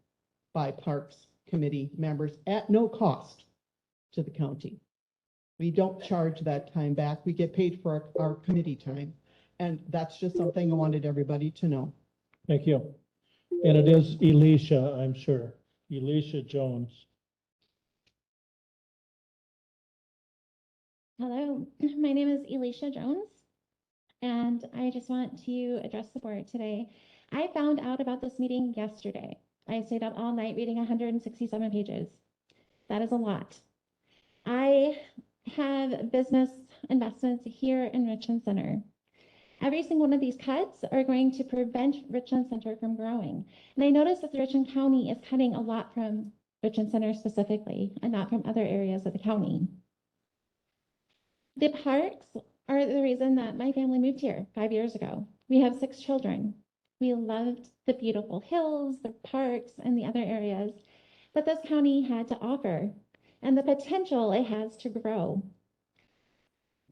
by Parks Committee members at no cost to the county. We don't charge that time back. We get paid for our committee time. And that's just something I wanted everybody to know. Thank you. And it is Elisha, I'm sure. Elisha Jones. Hello, my name is Elisha Jones, and I just want to address the board today. I found out about this meeting yesterday. I stayed up all night reading 167 pages. That is a lot. I have business investments here in Richland Center. Every single one of these cuts are going to prevent Richland Center from growing. And I noticed that the Richland County is cutting a lot from Richland Center specifically, and not from other areas of the county. The parks are the reason that my family moved here 5 years ago. We have 6 children. We loved the beautiful hills, the parks, and the other areas that this county had to offer, and the potential it has to grow.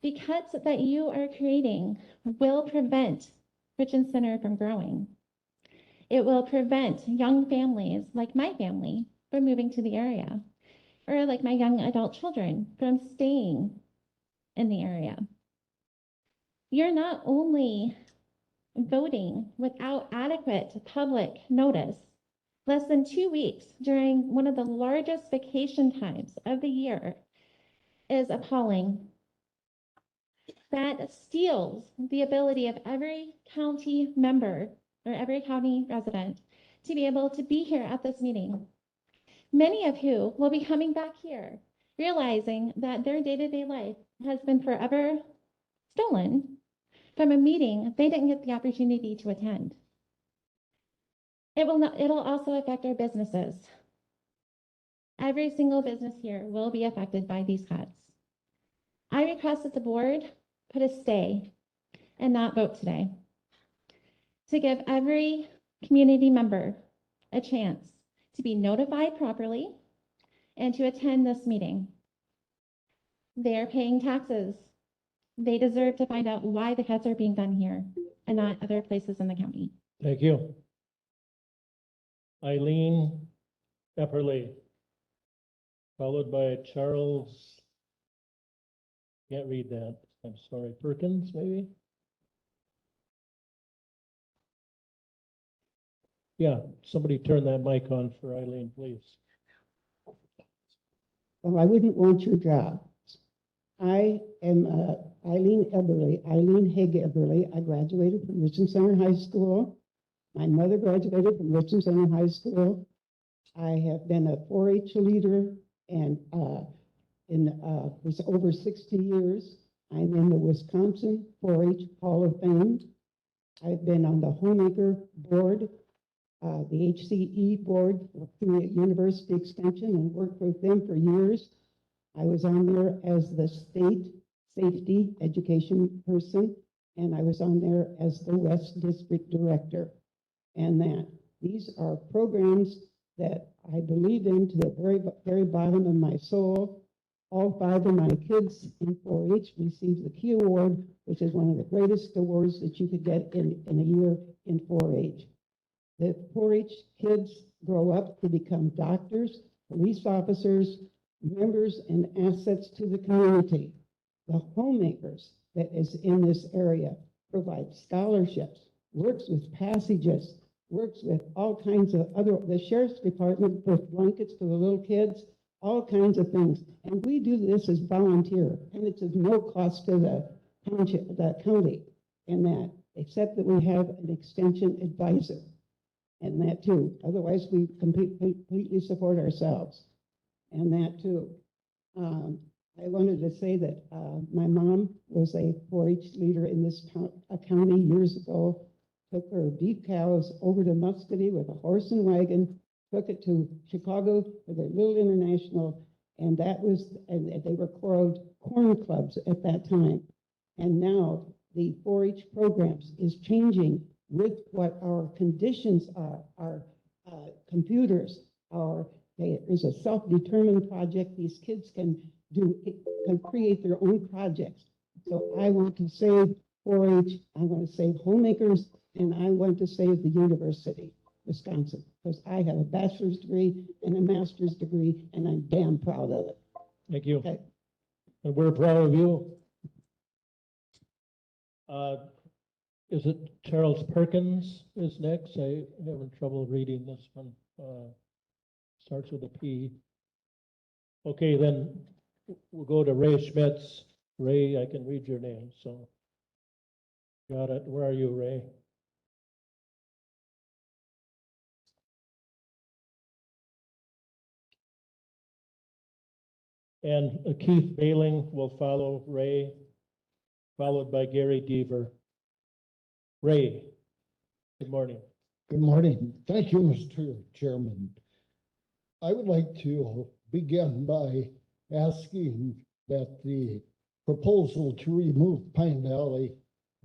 The cuts that you are creating will prevent Richland Center from growing. It will prevent young families like my family from moving to the area, or like my young adult children from staying in the area. You're not only voting without adequate public notice. Less than 2 weeks during one of the largest vacation times of the year is appalling. That steals the ability of every county member or every county resident to be able to be here at this meeting. Many of who will be coming back here, realizing that their day-to-day life has been forever stolen from a meeting they didn't get the opportunity to attend. It'll also affect our businesses. Every single business here will be affected by these cuts. I request that the board put a stay and not vote today. To give every community member a chance to be notified properly and to attend this meeting. They are paying taxes. They deserve to find out why the cuts are being done here and not other places in the county. Thank you. Eileen Epperly, followed by Charles. Can't read that. I'm sorry. Perkins, maybe? Yeah, somebody turn that mic on for Eileen, please. Well, I wouldn't want your job. I am Eileen Eberly, Eileen Haig Eberly. I graduated from Richland Center High School. My mother graduated from Richland Center High School. I have been a 4-H leader and was over 60 years. I'm in the Wisconsin 4-H Hall of Fame. I've been on the Homemaker Board, the HCE Board through University Extension, and worked with them for years. I was on there as the state safety education person, and I was on there as the West District Director. And that these are programs that I believe in to the very, very bottom of my soul. All 5 of my kids in 4-H received the Key Award, which is one of the greatest awards that you could get in a year in 4-H. The 4-H kids grow up to become doctors, police officers, members and assets to the community. The homemakers that is in this area provide scholarships, works with passages, works with all kinds of other, the sheriff's department puts blankets for the little kids, all kinds of things. And we do this as volunteer, and it's of no cost to the township, the county in that, except that we have an extension advisor and that too. Otherwise, we completely support ourselves and that too. I wanted to say that my mom was a 4-H leader in this county years ago, took her beef cows over to Muscatine with a horse and wagon, took it to Chicago for their little international, and they were called corn clubs at that time. And now the 4-H programs is changing with what our conditions are, our computers, there's a self-determined project. These kids can create their own projects. So I want to save 4-H, I want to save homemakers, and I want to save the University, Wisconsin, because I have a bachelor's degree and a master's degree, and I'm damn proud of it. Thank you. Okay. And we're proud of you. Is it Charles Perkins is next? I'm having trouble reading this one. Starts with a P. Okay, then we'll go to Ray Schmitz. Ray, I can read your name, so. Got it. Where are you, Ray? And Keith Bailing will follow Ray, followed by Gary Deaver. Ray, good morning. Good morning. Thank you, Mr. Chairman. I would like to begin by asking that the proposal to remove Pine Valley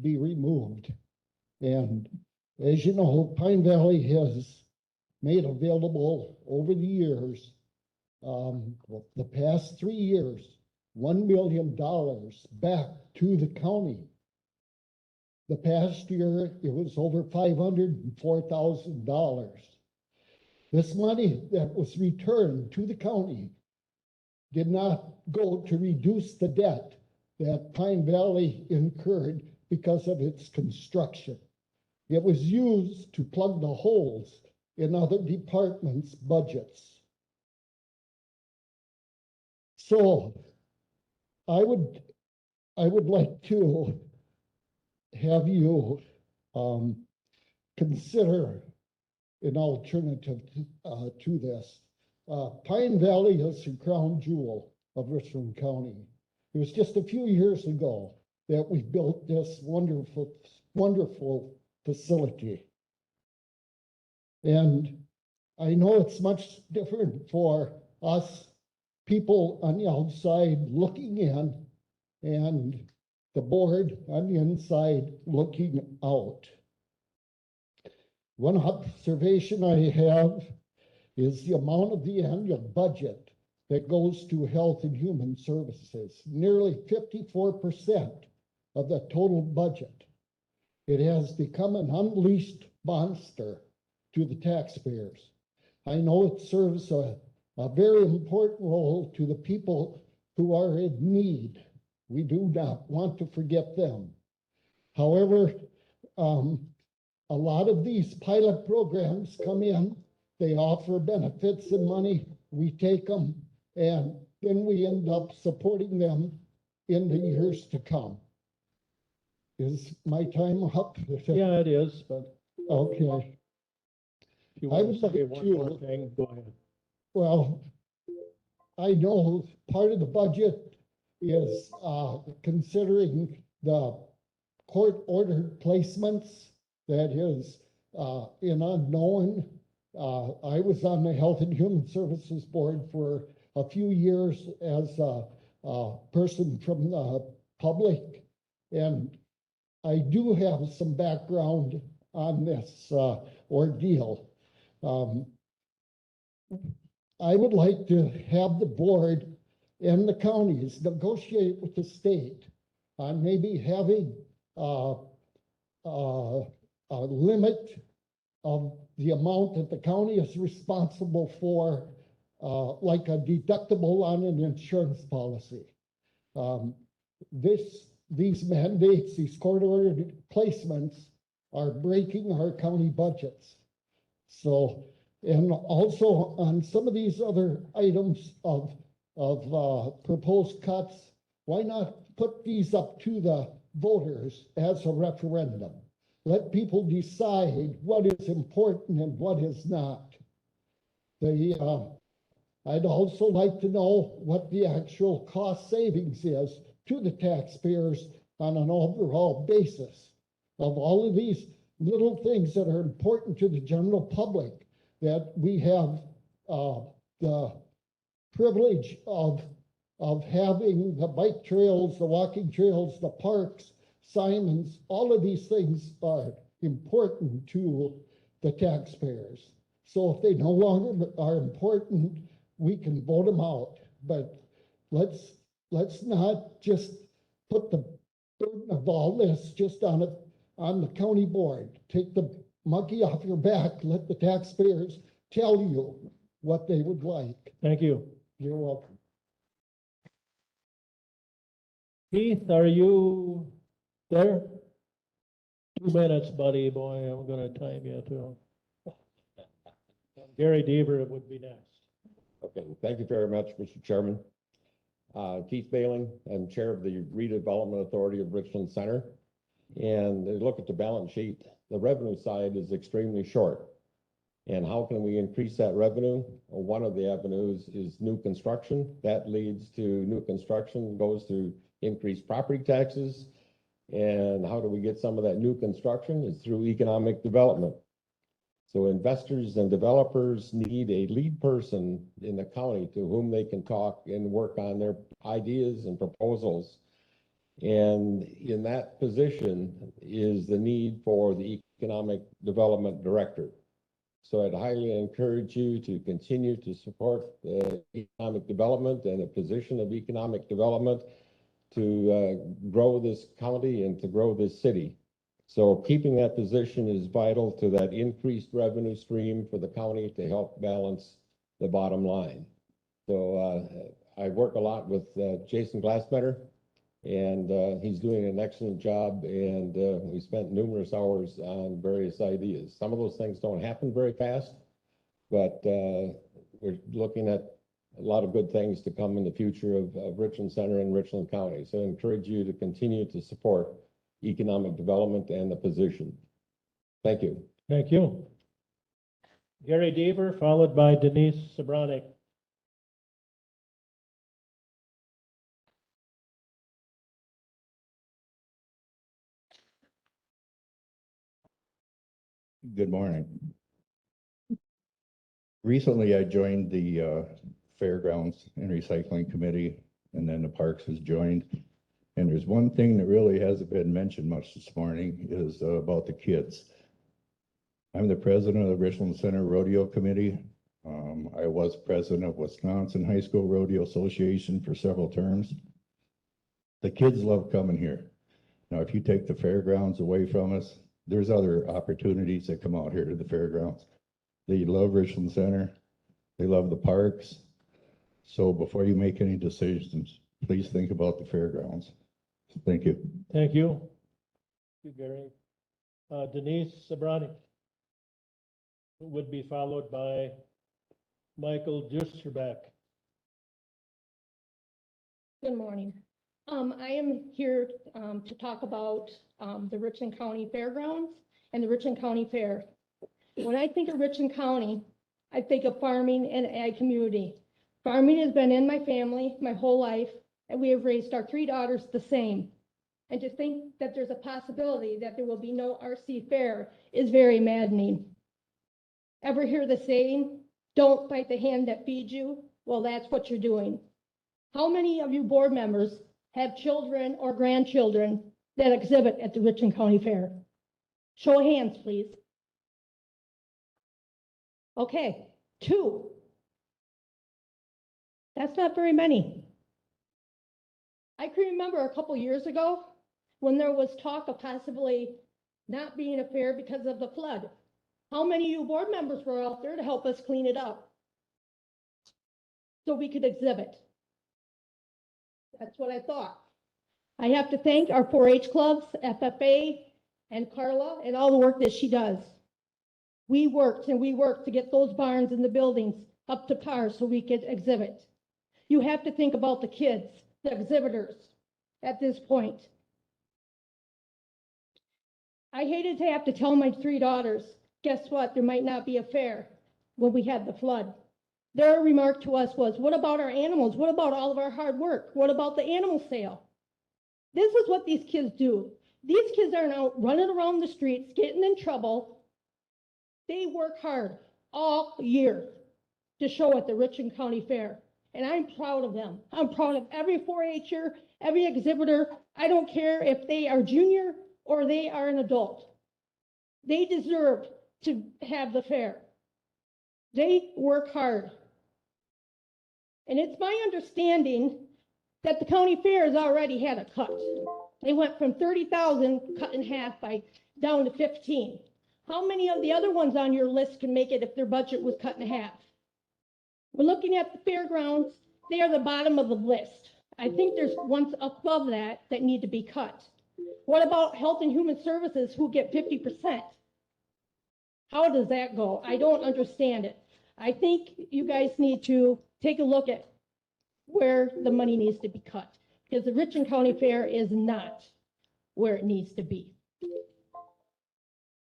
be removed. And as you know, Pine Valley has made available over the years, the past 3 years, $1 million back to the county. The past year, it was over $504,000. This money that was returned to the county did not go to reduce the debt that Pine Valley incurred because of its construction. It was used to plug the holes in other departments' budgets. So I would like to have you consider an alternative to this. Pine Valley is the crown jewel of Richland County. It was just a few years ago that we built this wonderful, wonderful facility. And I know it's much different for us people on the outside looking in, and the board on the inside looking out. One observation I have is the amount of the annual budget that goes to Health and Human Services, nearly 54% of the total budget. It has become an unleashed monster to the taxpayers. I know it serves a very important role to the people who are in need. We do not want to forget them. However, a lot of these pilot programs come in, they offer benefits and money, we take them, and then we end up supporting them in the years to come. Is my time up? Yeah, it is, but Okay. if you I want would to like say one more to- thing, go ahead. Well, I know part of the budget is considering the court-ordered placements that is in unknown. I was on the Health and Human Services Board for a few years as a person from the public, and I do have some background on this ordeal. I would like to have the board and the counties negotiate with the state on maybe having a limit of the amount that the county is responsible for, like a deductible on an insurance policy. These mandates, these court-ordered placements are breaking our county budgets. So, and also on some of these other items of proposed cuts, why not put these up to the voters as a referendum? Let people decide what is important and what is not. I'd also like to know what the actual cost savings is to the taxpayers on an overall basis of all of these little things that are important to the general public, that we have the privilege of having the bike trails, the walking trails, the parks, Simons, all of these things are important to the taxpayers. So if they no longer are important, we can vote them out. But let's not just put the burden of all this just on the county board. Take the monkey off your back. Let the taxpayers tell you what they would like. Thank you. You're welcome. Keith, are you there? 2 minutes, buddy, boy, I'm gonna time you too. Gary Deaver would be next. Okay, thank you very much, Mr. Chairman. Keith Bailing, I'm Chair of the Redevelopment Authority of Richland Center. And look at the balance sheet, the revenue side is extremely short. And how can we increase that revenue? Well, one of the avenues is new construction. That leads to new construction, goes to increased property taxes. And how do we get some of that new construction? Is through economic development. So investors and developers need a lead person in the county to whom they can talk and work on their ideas and proposals. And in that position is the need for the economic development director. So I'd highly encourage you to continue to support economic development and a position of economic development to grow this county and to grow this city. So keeping that position is vital to that increased revenue stream for the county to help balance the bottom line. So I work a lot with Jason Glassbetter, and he's doing an excellent job, and we spent numerous hours on various ideas. Some of those things don't happen very fast, but we're looking at a lot of good things to come in the future of Richland Center and Richland County. So I encourage you to continue to support economic development and the position. Thank you. Thank you. Gary Deaver, followed by Denise Sobranic. Good morning. Recently, I joined the Fairgrounds and Recycling Committee, and then the Parks has joined. And there's one thing that really hasn't been mentioned much this morning is about the kids. I'm the president of the Richland Center Rodeo Committee. I was president of Wisconsin High School Rodeo Association for several terms. The kids love coming here. Now, if you take the fairgrounds away from us, there's other opportunities that come out here to the fairgrounds. They love Richland Center. They love the parks. So before you make any decisions, please think about the fairgrounds. Thank you. Thank you. Thank you, Gary. Denise Sabrani would be followed by Michael Justerback. Good morning. I am here to talk about the Richland County Fairgrounds and the Richland County Fair. When I think of Richland County, I think of farming and ag community. Farming has been in my family my whole life, and we have raised our 3 daughters the same. And to think that there's a possibility that there will be no RC fair is very maddening. Ever hear the saying, don't bite the hand that feeds you? Well, that's what you're doing. How many of you board members have children or grandchildren that exhibit at the Richland County Fair? Show of hands, please. Okay, 2. That's not very many. I can remember a couple years ago when there was talk of possibly not being a fair because of the flood. How many of you board members were out there to help us clean it up so we could exhibit? That's what I thought. I have to thank our 4-H clubs, FFA, and Carla, and all the work that she does. We worked and we worked to get those barns and the buildings up to par so we could exhibit. You have to think about the kids, the exhibitors at this point. I hated to have to tell my 3 daughters, guess what, there might not be a fair when we had the flood. Their remark to us was, what about our animals? What about all of our hard work? What about the animal sale? This is what these kids do. These kids aren't out running around the streets, getting in trouble. They work hard all year to show at the Richland County Fair. And I'm proud of them. I'm proud of every 4-H'er, every exhibitor. I don't care if they are junior or they are an adult. They deserve to have the fair. They work hard. And it's my understanding that the county fair has already had a cut. They went from 30,000 cut in half down to 15. How many of the other ones on your list can make it if their budget was cut in half? We're looking at the fairgrounds. They are the bottom of the list. I think there's ones above that need to be cut. What about Health and Human Services who get 50%? How does that go? I don't understand it. I think you guys need to take a look at where the money needs to be cut, because the Richland County Fair is not where it needs to be.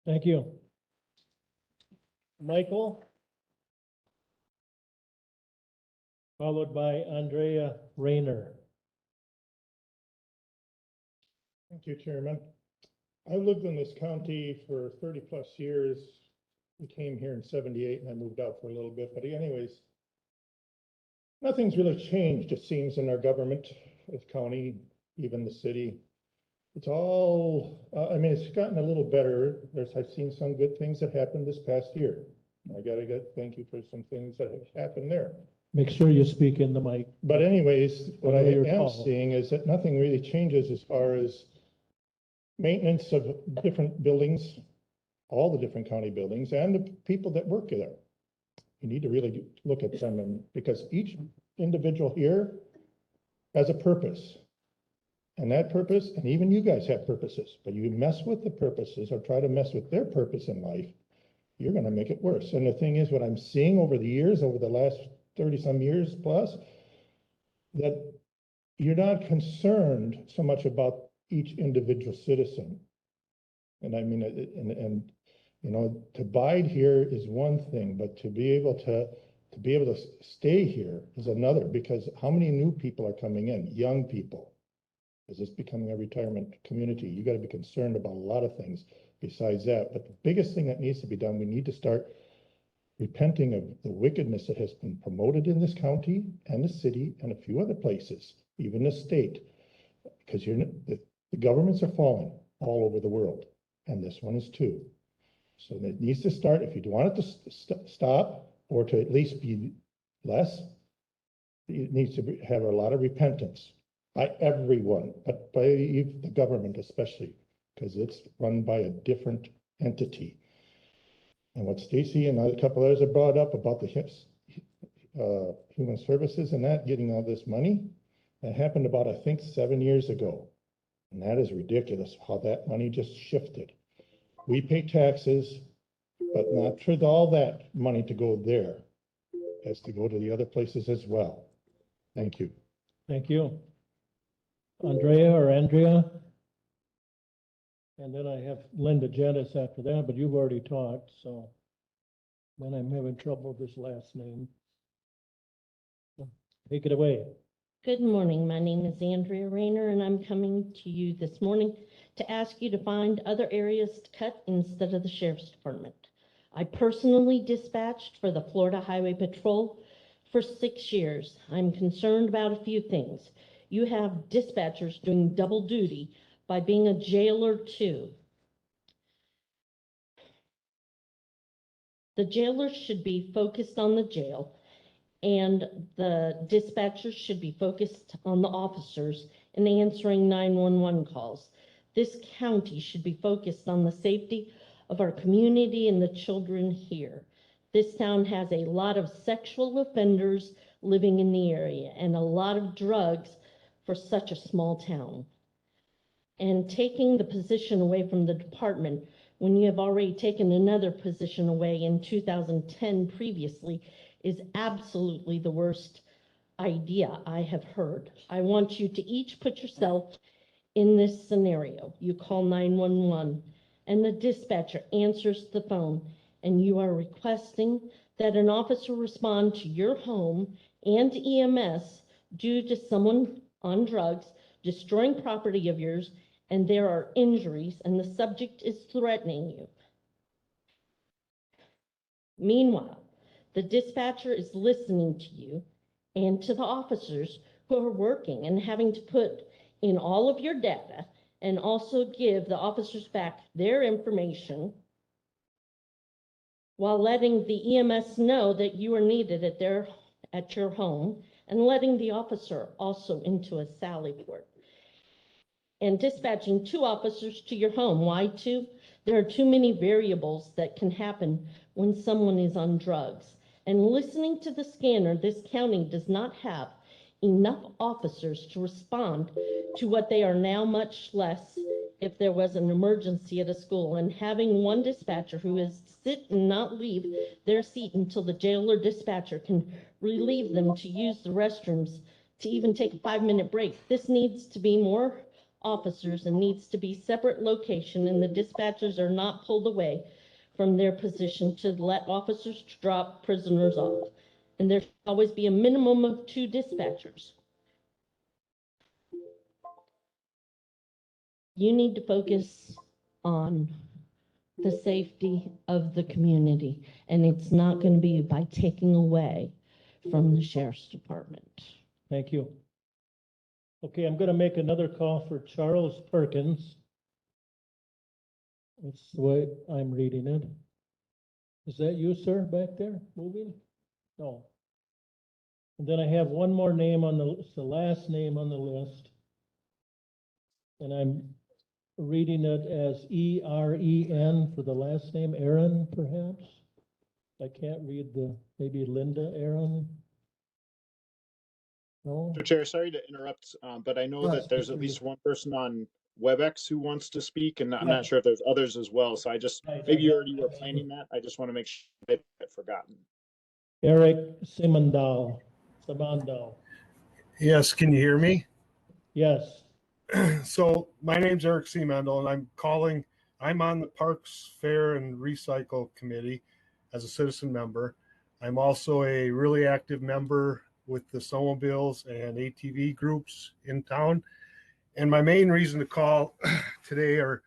Thank you. Michael, followed by Andrea Rayner. Thank you, Chairman. I've lived in this county for 30 plus years. We came here in 78 and I moved out for a little bit, but anyways, nothing's really changed, it seems, in our government, the county, even the city. It's all, it's gotten a little better. I've seen some good things that happened this past year. I gotta thank you for some things that have happened there. Make sure you speak in the mic. But anyways, what I am call. seeing is that nothing really changes as far as maintenance of different buildings, all the different county buildings, and the people that work there. You need to really look at them, and because each individual here has a purpose. And that purpose, and even you guys have purposes, but you mess with the purposes or try to mess with their purpose in life, you're gonna make it worse. And the thing is, what I'm seeing over the years, over the last 30 some years plus, that you're not concerned so much about each individual citizen. And I mean, and you know, to bide here is one thing, but to be able to stay here is another, because how many new people are coming in, young people? Is this becoming a retirement community? You got to be concerned about a lot of things besides that. But the biggest thing that needs to be done, we need to start repenting of the wickedness that has been promoted in this county and the city and a few other places, even the state. because the governments are falling all over the world, and this one is too. So it needs to start, if you want it to stop, or to at least be less, it needs to have a lot of repentance by everyone, but by the government especially, because it's run by a different entity. And what Stacy and a couple others have brought up about the human services and that getting all this money, that happened about, I think, 7 years ago. And that is ridiculous how that money just shifted. We pay taxes, but not for all that money to go there. It has to go to the other places as well. Thank you. Thank you. Andrea or Andrea? And then I have Linda Janice after that, but you've already talked, so then I'm having trouble with this last name. Take it away. Good morning. My name is Andrea Rayner, and I'm coming to you this morning to ask you to find other areas to cut instead of the Sheriff's Department. I personally dispatched for the Florida Highway Patrol for 6 years. I'm concerned about a few things. You have dispatchers doing double duty by being a jailer too. The jailers should be focused on the jail, and the dispatchers should be focused on the officers and answering 911 calls. This county should be focused on the safety of our community and the children here. This town has a lot of sexual offenders living in the area and a lot of drugs for such a small town. And taking the position away from the department when you have already taken another position away in 2010 previously is absolutely the worst idea I have heard. I want you to each put yourself in this scenario. You call 911 and the dispatcher answers the phone and you are requesting that an officer respond to your home and EMS due to someone on drugs destroying property of yours, and there are injuries and the subject is threatening you. Meanwhile, the dispatcher is listening to you and to the officers who are working and having to put in all of your data and also give the officers back their information while letting the EMS know that you are needed at your home and letting the officer also into a sally port. And dispatching 2 officers to your home. Why 2? There are too many variables that can happen when someone is on drugs. And listening to the scanner, this county does not have enough officers to respond to what they are now, much less if there was an emergency at a school. And having one dispatcher who is sit and not leave their seat until the jailer dispatcher can relieve them to use the restrooms, to even take a 5-minute break. This needs to be more officers and needs to be separate location, and the dispatchers are not pulled away from their position to let officers drop prisoners off. And there should always be a minimum of 2 dispatchers. You need to focus on the safety of the community, and it's not going to be by taking away from the Sheriff's Department. Thank you. Okay, I'm going to make another call for Charles Perkins. That's the way I'm reading it. Is that you, sir, back there, moving? No. And then I have one more name on the last name on the list. And I'm reading it as E-R-E-N for the last name, Aaron, perhaps? I can't read maybe Linda Aaron? No? So Chair, sorry to interrupt, but I know that there's at least one person on WebEx who wants to speak, and I'm not sure if there's others as well. So I just, maybe you already were planning that. I just want to make sure I didn't get forgotten. Eric Simondal. Yes, can you hear me? Yes. So my name's Eric Seamendel, and I'm on the Parks, Fair, and Recycle Committee as a citizen member. I'm also a really active member with the snowmobiles and ATV groups in town. And my main reason to call today or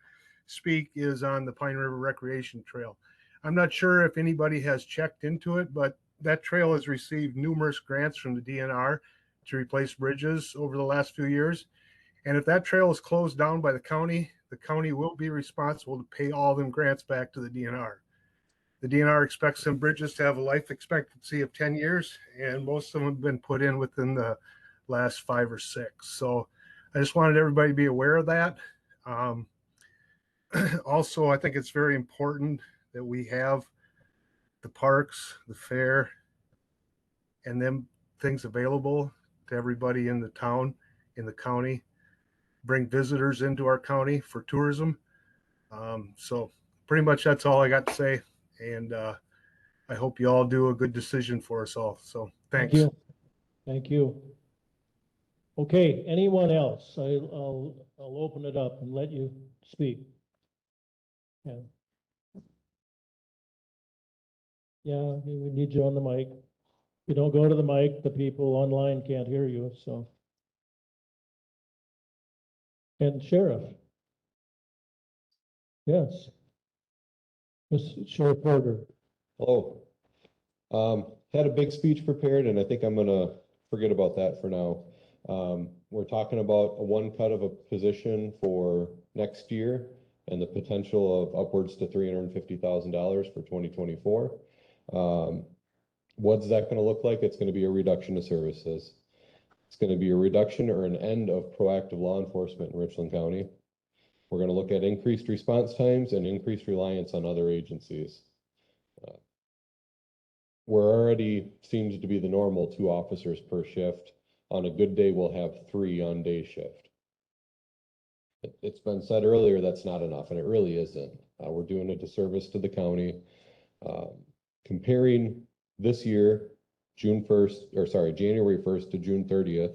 speak is on the Pine River Recreation Trail. I'm not sure if anybody has checked into it, but that trail has received numerous grants from the DNR to replace bridges over the last few years. And if that trail is closed down by the county will be responsible to pay all them grants back to the DNR. The DNR expects them bridges to have a life expectancy of 10 years, and most of them have been put in within the last 5 or 6. So I just wanted everybody to be aware of that. Also, I think it's very important that we have the parks, the fair, and them things available to everybody in the town, in the county, bring visitors into our county for tourism. So pretty much that's all I got to say. And I hope you all do a good decision for us all. So thanks. Thank you. Thank you. Okay, anyone else? I'll open it up and let you speak. Yeah. Yeah, we need you on the mic. If you don't go to the mic, the people online can't hear you, so. And Sheriff. Yes. Sheriff Porter. Hello. Had a big speech prepared, and I think I'm gonna forget about that for now. We're talking about a one cut of a position for next year and the potential of upwards to $350,000 for 2024. What's that going to look like? It's going to be a reduction of services. It's going to be a reduction or an end of proactive law enforcement in Richland County. We're going to look at increased response times and increased reliance on other agencies. We're already seems to be the normal 2 officers per shift. On a good day, we'll have 3 on day shift. It's been said earlier that's not enough, and it really isn't. We're doing a disservice to the county. Comparing this year, January 1st to June 30th,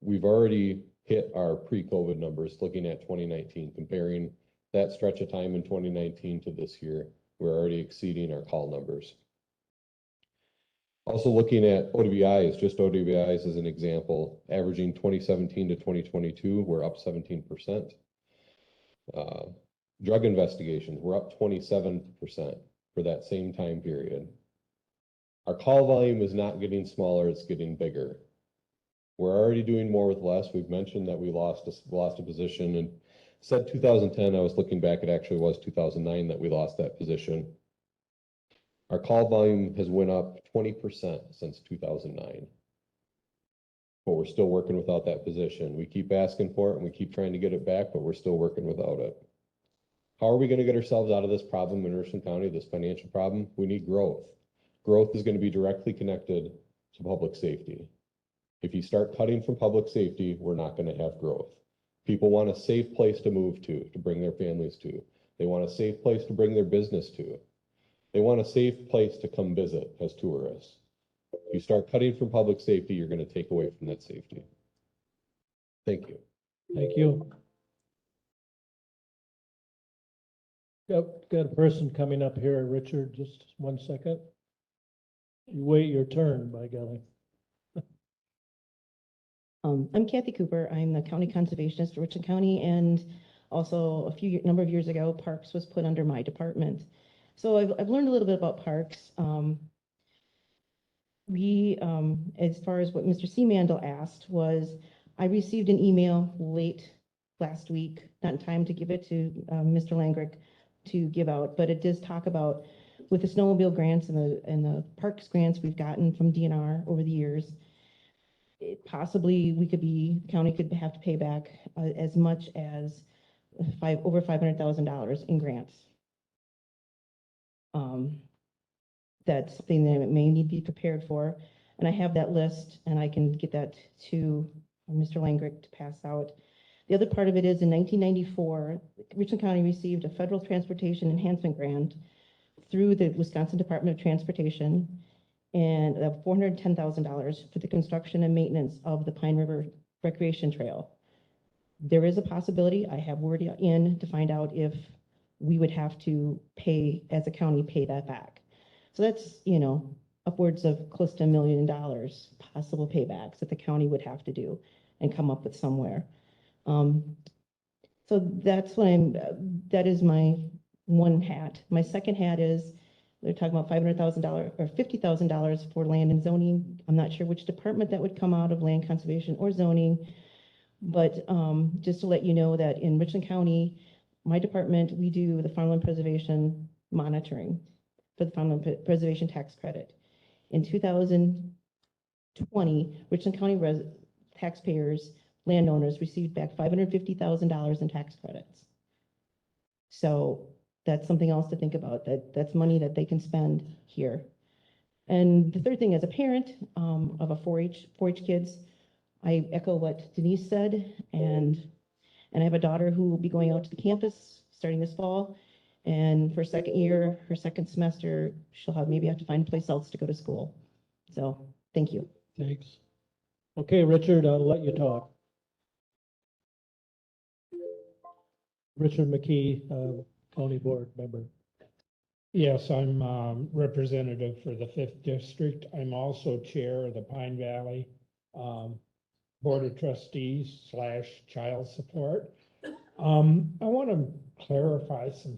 we've already hit our pre-COVID numbers looking at 2019. Comparing that stretch of time in 2019 to this year, we're already exceeding our call numbers. Also looking at OWIs, just OWIs as an example, averaging 2017 to 2022, we're up 17%. Drug investigations, we're up 27% for that same time period. Our call volume is not getting smaller, it's getting bigger. We're already doing more with less. We've mentioned that we lost a position, and said 2010, I was looking back, it actually was 2009 that we lost that position. Our call volume has went up 20% since 2009. But we're still working without that position. We keep asking for it and we keep trying to get it back, but we're still working without it. How are we going to get ourselves out of this problem in Richland County, this financial problem? We need growth. Growth is going to be directly connected to public safety. If you start cutting from public safety, we're not going to have growth. People want a safe place to move to bring their families to. They want a safe place to bring their business to. They want a safe place to come visit as tourists. If you start cutting from public safety, you're going to take away from that safety. Thank you. Thank you. Got a person coming up here, Richard, just 1 second. You wait your turn, by golly. I'm Kathy Cooper. I'm the county conservationist for Richland County, and also number of years ago, Parks was put under my department. So I've learned a little bit about parks. As far as what Mr. Seamandel asked was, I received an email late last week, not in time to give it to Mr. Langrick to give out, but it does talk about with the snowmobile grants and the parks grants we've gotten from DNR over the years, possibly county could have to pay back as much as over $500,000 in grants. That's something that it may need to be prepared for. And I have that list and I can get that to Mr. Langrick to pass out. The other part of it is in 1994, Richland County received a federal transportation enhancement grant through the Wisconsin Department of Transportation and $410,000 for the construction and maintenance of the Pine River Recreation Trail. There is a possibility, I have word in to find out if we would have to pay, as a county, pay that back. So that's, upwards of close to $1 million possible paybacks that the county would have to do and come up with somewhere. So that's what that is my one hat. My second hat is, they're talking about $500,000 or $50,000 for land and zoning. I'm not sure which department that would come out of, land conservation or zoning. But just to let you know that in Richland County, my department, we do the farmland preservation monitoring for the farmland preservation tax credit. In 2020, Richland County taxpayers, landowners received back $550,000 in tax credits. So that's something else to think about. That's money that they can spend here. And the third thing, as a parent of a 4-H kids, I echo what Denise said, and I have a daughter who will be going out to the campus starting this fall. And for second year, her second semester, she'll maybe have to find a place else to go to school. So thank you. Thanks. Okay, Richard, I'll let you talk. Richard McKee, County Board member. Yes, I'm representative for the 5th District. I'm also chair of the Pine Valley Board of Trustees / Child Support. I want to clarify some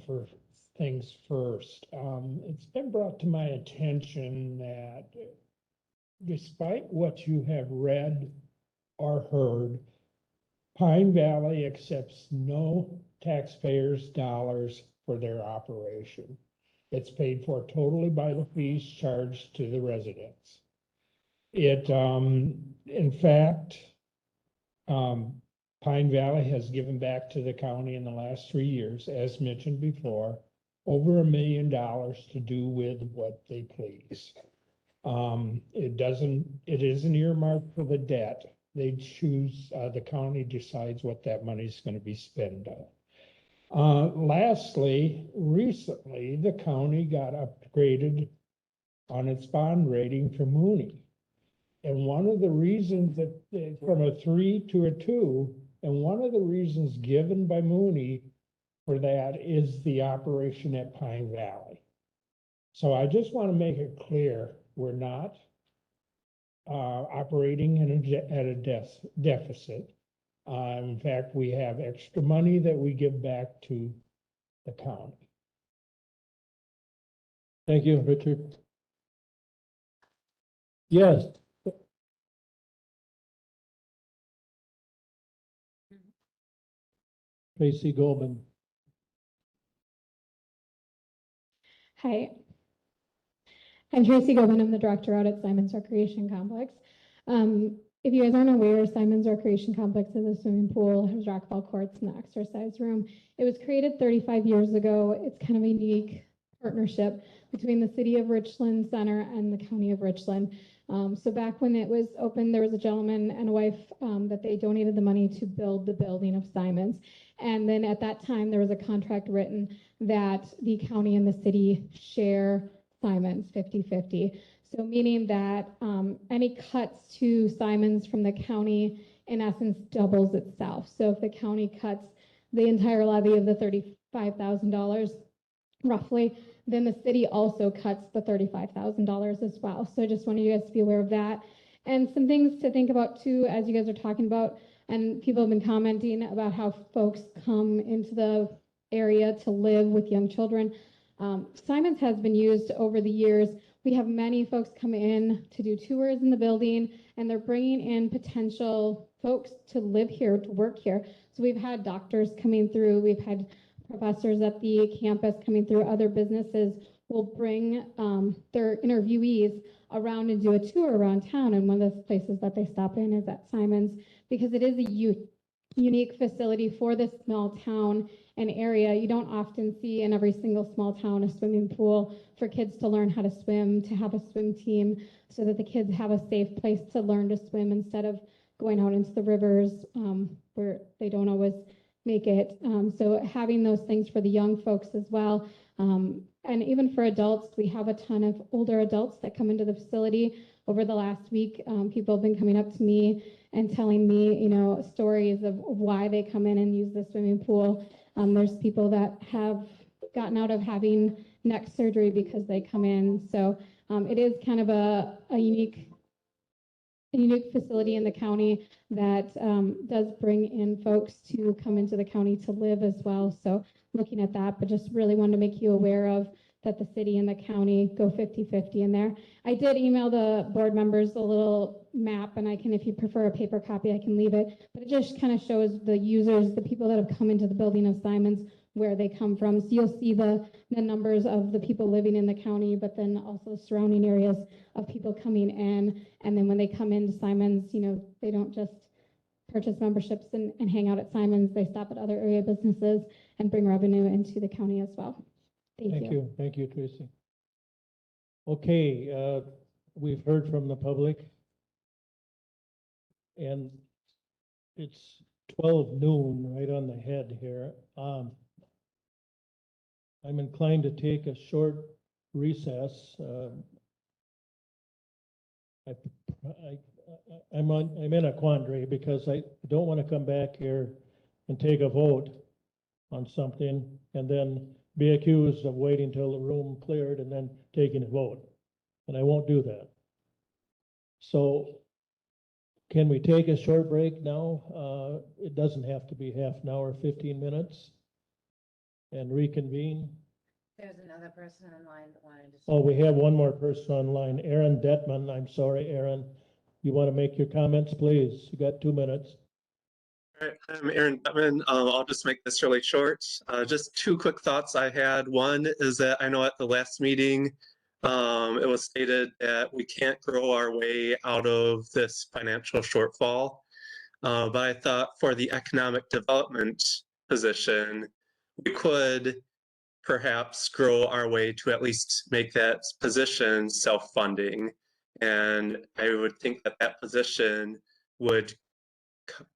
things first. It's been brought to my attention that despite what you have read or heard, Pine Valley accepts no taxpayers' dollars for their operation. It's paid for totally by the fees charged to the residents. It, in fact, Pine Valley has given back to the county in the last 3 years, as mentioned before, over $1 million to do with what they please. It isn't earmarked for the debt. They choose, the county decides what that money is going to be spent on. Lastly, recently, the county got upgraded on its bond rating from Mooney. And one of the reasons that from a 3 to a 2, and one of the reasons given by Mooney for that is the operation at Pine Valley. So I just want to make it clear, we're not operating at a deficit. In fact, we have extra money that we give back to the county. Thank you, Richard. Yes. Tracy Goldman. Hi. I'm Tracy Goldman. I'm the director out at Simon's Recreation Complex. If you guys aren't aware, Simon's Recreation Complex is a swimming pool, has racquetball courts, and the exercise room. It was created 35 years ago. It's kind of a unique partnership between the city of Richland Center and the county of Richland. So back when it was open, there was a gentleman and a wife that they donated the money to build the building of Simon's. And then at that time, there was a contract written that the county and the city share Simon's 50-50. So meaning that any cuts to Simon's from the county, in essence, doubles itself. So if the county cuts the entire levy of the $35,000 roughly, then the city also cuts the $35,000 as well. So I just wanted you guys to be aware of that. And some things to think about too, as you guys are talking about, and people have been commenting about how folks come into the area to live with young children. Simon's has been used over the years. We have many folks come in to do tours in the building, and they're bringing in potential folks to live here, to work here. So we've had doctors coming through, we've had professors at the campus coming through, other businesses will bring their interviewees around and do a tour around town. And one of the places that they stop in is at Simon's, because it is a unique facility for this small town and area. You don't often see in every single small town a swimming pool for kids to learn how to swim, to have a swim team, so that the kids have a safe place to learn to swim instead of going out into the rivers where they don't always make it. So having those things for the young folks as well. And even for adults, we have a ton of older adults that come into the facility. Over the last week, people have been coming up to me and telling me, you know, stories of why they come in and use the swimming pool. There's people that have gotten out of having neck surgery because they come in. So it is kind of a unique facility in the county that does bring in folks to come into the county to live as well. So looking at that, but just really wanted to make you aware of that the city and the county go 50-50 in there. I did email the board members a little map, and I can, if you prefer a paper copy, I can leave it. But it just kind of shows the users, the people that have come into the building of Simons, where they come from. So you'll see the numbers of the people living in the county, but then also surrounding areas of people coming in. And then when they come into Simons, you know, they don't just purchase memberships and hang out at Simons. They stop at other area businesses and bring revenue into the county as well. Thank you. Thank you, Tracy. Okay, we've heard from the public. And it's 12 noon, right on the head here. I'm inclined to take a short recess. I'm in a quandary because I don't want to come back here and take a vote on something and then be accused of waiting till the room cleared and then taking a vote. And I won't do that. So can we take a short break now? It doesn't have to be half an hour, 15 minutes, and reconvene. There's another person in line that wanted to. Oh, we have one more person online, Aaron Detman. I'm sorry, Aaron. You want to make your comments, please? You got 2 minutes. All right, I'm Aaron Bettman. I'll just make this really short. Just two quick thoughts I had. One is that I know at the last meeting, it was stated that we can't grow our way out of this financial shortfall. But I thought for the economic development position, we could perhaps grow our way to at least make that position self-funding. And I would think that that position would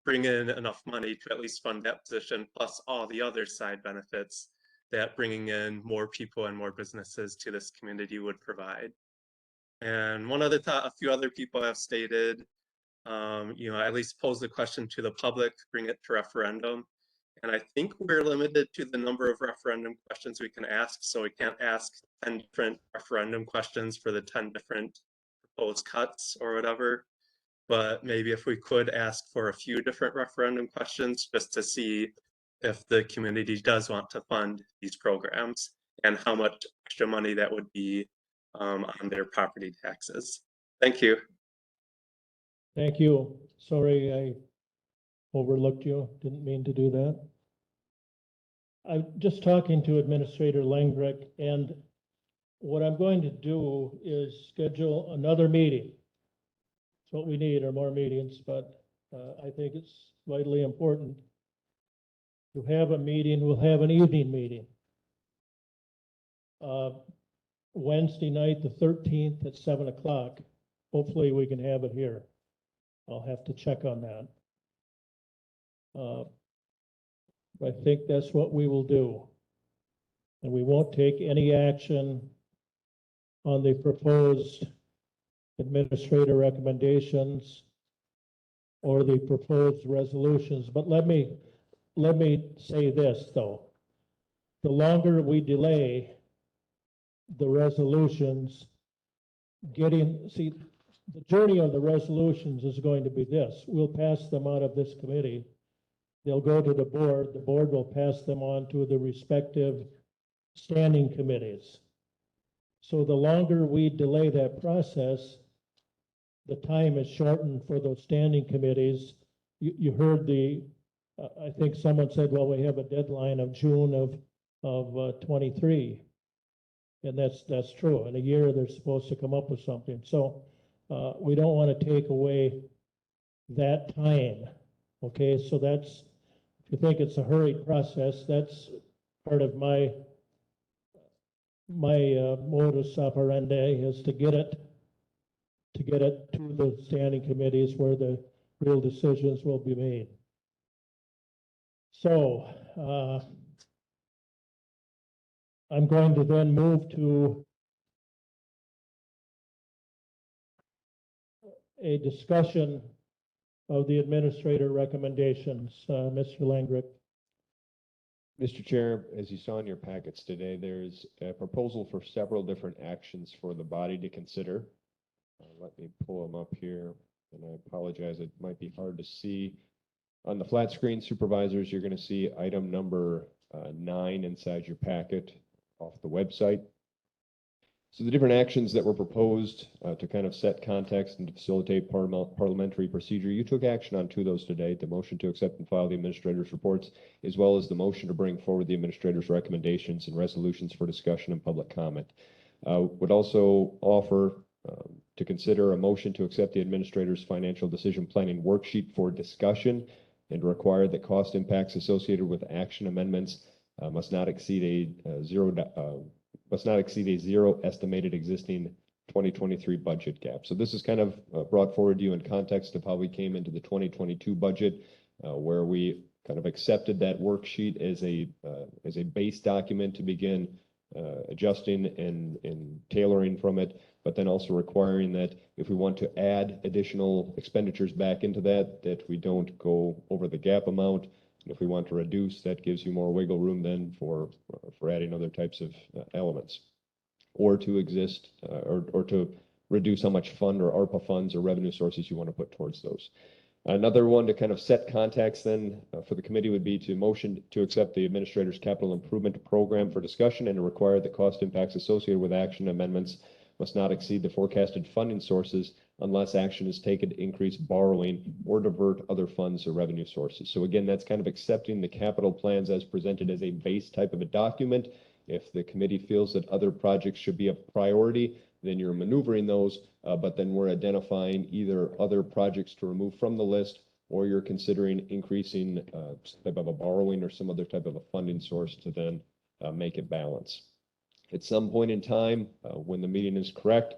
bring in enough money to at least fund that position, plus all the other side benefits that bringing in more people and more businesses to this community would provide. And one other thought, a few other people have stated, you know, at least pose the question to the public, bring it to referendum. And I think we're limited to the number of referendum questions we can ask. So we can't ask 10 different referendum questions for the 10 different proposed cuts or whatever. But maybe if we could ask for a few different referendum questions just to see if the community does want to fund these programs and how much extra money that would be on their property taxes. Thank you. Thank you. Sorry, I overlooked you. Didn't mean to do that. I'm just talking to Administrator Langrick, and what I'm going to do is schedule another meeting. It's what we need are more meetings, but I think it's vitally important to have a meeting. We'll have an evening meeting. Wednesday night, the 13th at 7 o'clock. Hopefully we can have it here. I'll have to check on that. I think that's what we will do. And we won't take any action on the proposed administrator recommendations or the proposed resolutions. But let me say this though. The longer we delay the resolutions, the journey of the resolutions is going to be this. We'll pass them out of this committee. They'll go to the board will pass them on to the respective standing committees. So the longer we delay that process, the time is shortened for those standing committees. You heard I think someone said, well, we have a deadline of June of 23. And that's true. In a year, they're supposed to come up with something. So we don't want to take away that time. Okay, so that's, if you think it's a hurried process, that's part of my modus operandi is to get it to the standing committees where the real decisions will be made. So I'm going to then move to a discussion of the administrator recommendations. Mr. Langrick. Mr. Chair, as you saw in your packets today, there's a proposal for several different actions for the body to consider. Let me pull them up here, and I apologize, it might be hard to see. On the flat screen, supervisors, you're going to see item number 9 inside your packet off the website. So the different actions that were proposed to kind of set context and to facilitate parliamentary procedure, you took action on two of those today, the motion to accept and file the administrator's reports, as well as the motion to bring forward the administrator's recommendations and resolutions for discussion and public comment. Would also offer to consider a motion to accept the administrator's financial decision planning worksheet for discussion and require that cost impacts associated with action amendments must not exceed a zero estimated existing 2023 budget gap. So this is kind of brought forward to you in context of how we came into the 2022 budget, where we kind of accepted that worksheet as a base document to begin adjusting and tailoring from it, but then also requiring that if we want to add additional expenditures back into that we don't go over the gap amount. And if we want to reduce, that gives you more wiggle room then for adding other types of elements, or to or to reduce how much fund or ARPA funds or revenue sources you want to put towards those. Another one to kind of set context then for the committee would be to motion to accept the administrator's capital improvement program for discussion and to require that cost impacts associated with action amendments must not exceed the forecasted funding sources unless action is taken to increase borrowing or divert other funds or revenue sources. So again, that's kind of accepting the capital plans as presented as a base type of a document. If the committee feels that other projects should be a priority, then you're maneuvering those, but then we're identifying either other projects to remove from the list, or you're considering increasing some type of a borrowing or some other type of a funding source to then make it balance. At some point in time, when the meeting is correct,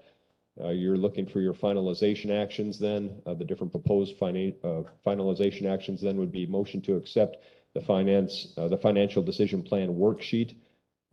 you're looking for your finalization actions then. The different proposed finalization actions then would be motion to accept the financial decision plan worksheet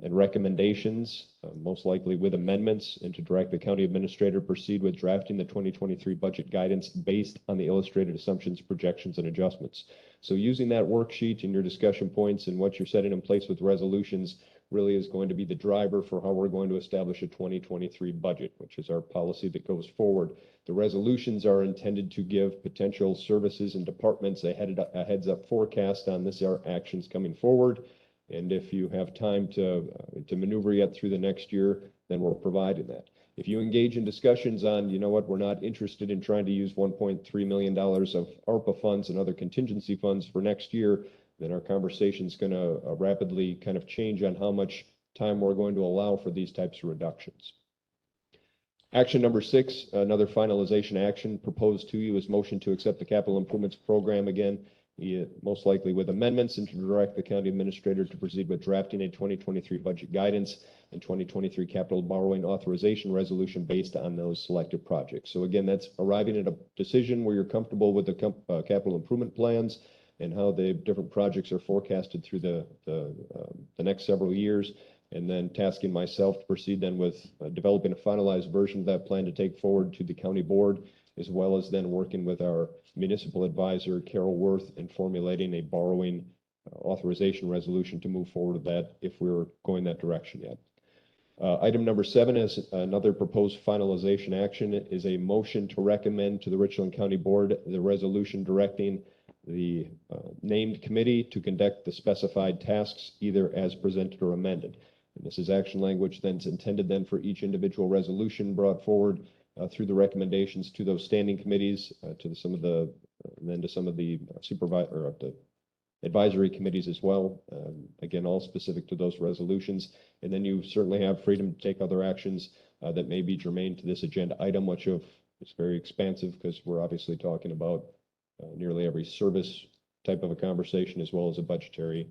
and recommendations, most likely with amendments, and to direct the county administrator to proceed with drafting the 2023 budget guidance based on the illustrated assumptions, projections, and adjustments. So using that worksheet in your discussion points and what you're setting in place with resolutions really is going to be the driver for how we're going to establish a 2023 budget, which is our policy that goes forward. The resolutions are intended to give potential services and departments a heads up forecast on this are actions coming forward. And if you have time to maneuver yet through the next year, then we're providing that. If you engage in discussions on, you know what, we're not interested in trying to use $1.3 million of ARPA funds and other contingency funds for next year, then our conversation is going to rapidly kind of change on how much time we're going to allow for these types of reductions. Action number 6, another finalization action proposed to you is motion to accept the capital improvements program again, most likely with amendments, and to direct the county administrator to proceed with drafting a 2023 budget guidance and 2023 capital borrowing authorization resolution based on those selected projects. So again, that's arriving at a decision where you're comfortable with the capital improvement plans and how the different projects are forecasted through the next several years, and then tasking myself to proceed then with developing a finalized version of that plan to take forward to the county board, as well as then working with our municipal advisor, Carol Worth, and formulating a borrowing authorization resolution to move forward with that if we're going that direction yet. Item number 7 is another proposed finalization action. It is a motion to recommend to the Richland County Board the resolution directing the named committee to conduct the specified tasks either as presented or amended. And this is action language that's intended then for each individual resolution brought forward through the recommendations to those standing committees, to some of the supervisor or the advisory committees as well. Again, all specific to those resolutions. And then you certainly have freedom to take other actions that may be germane to this agenda item, which is very expansive because we're obviously talking about nearly every service type of a conversation, as well as a budgetary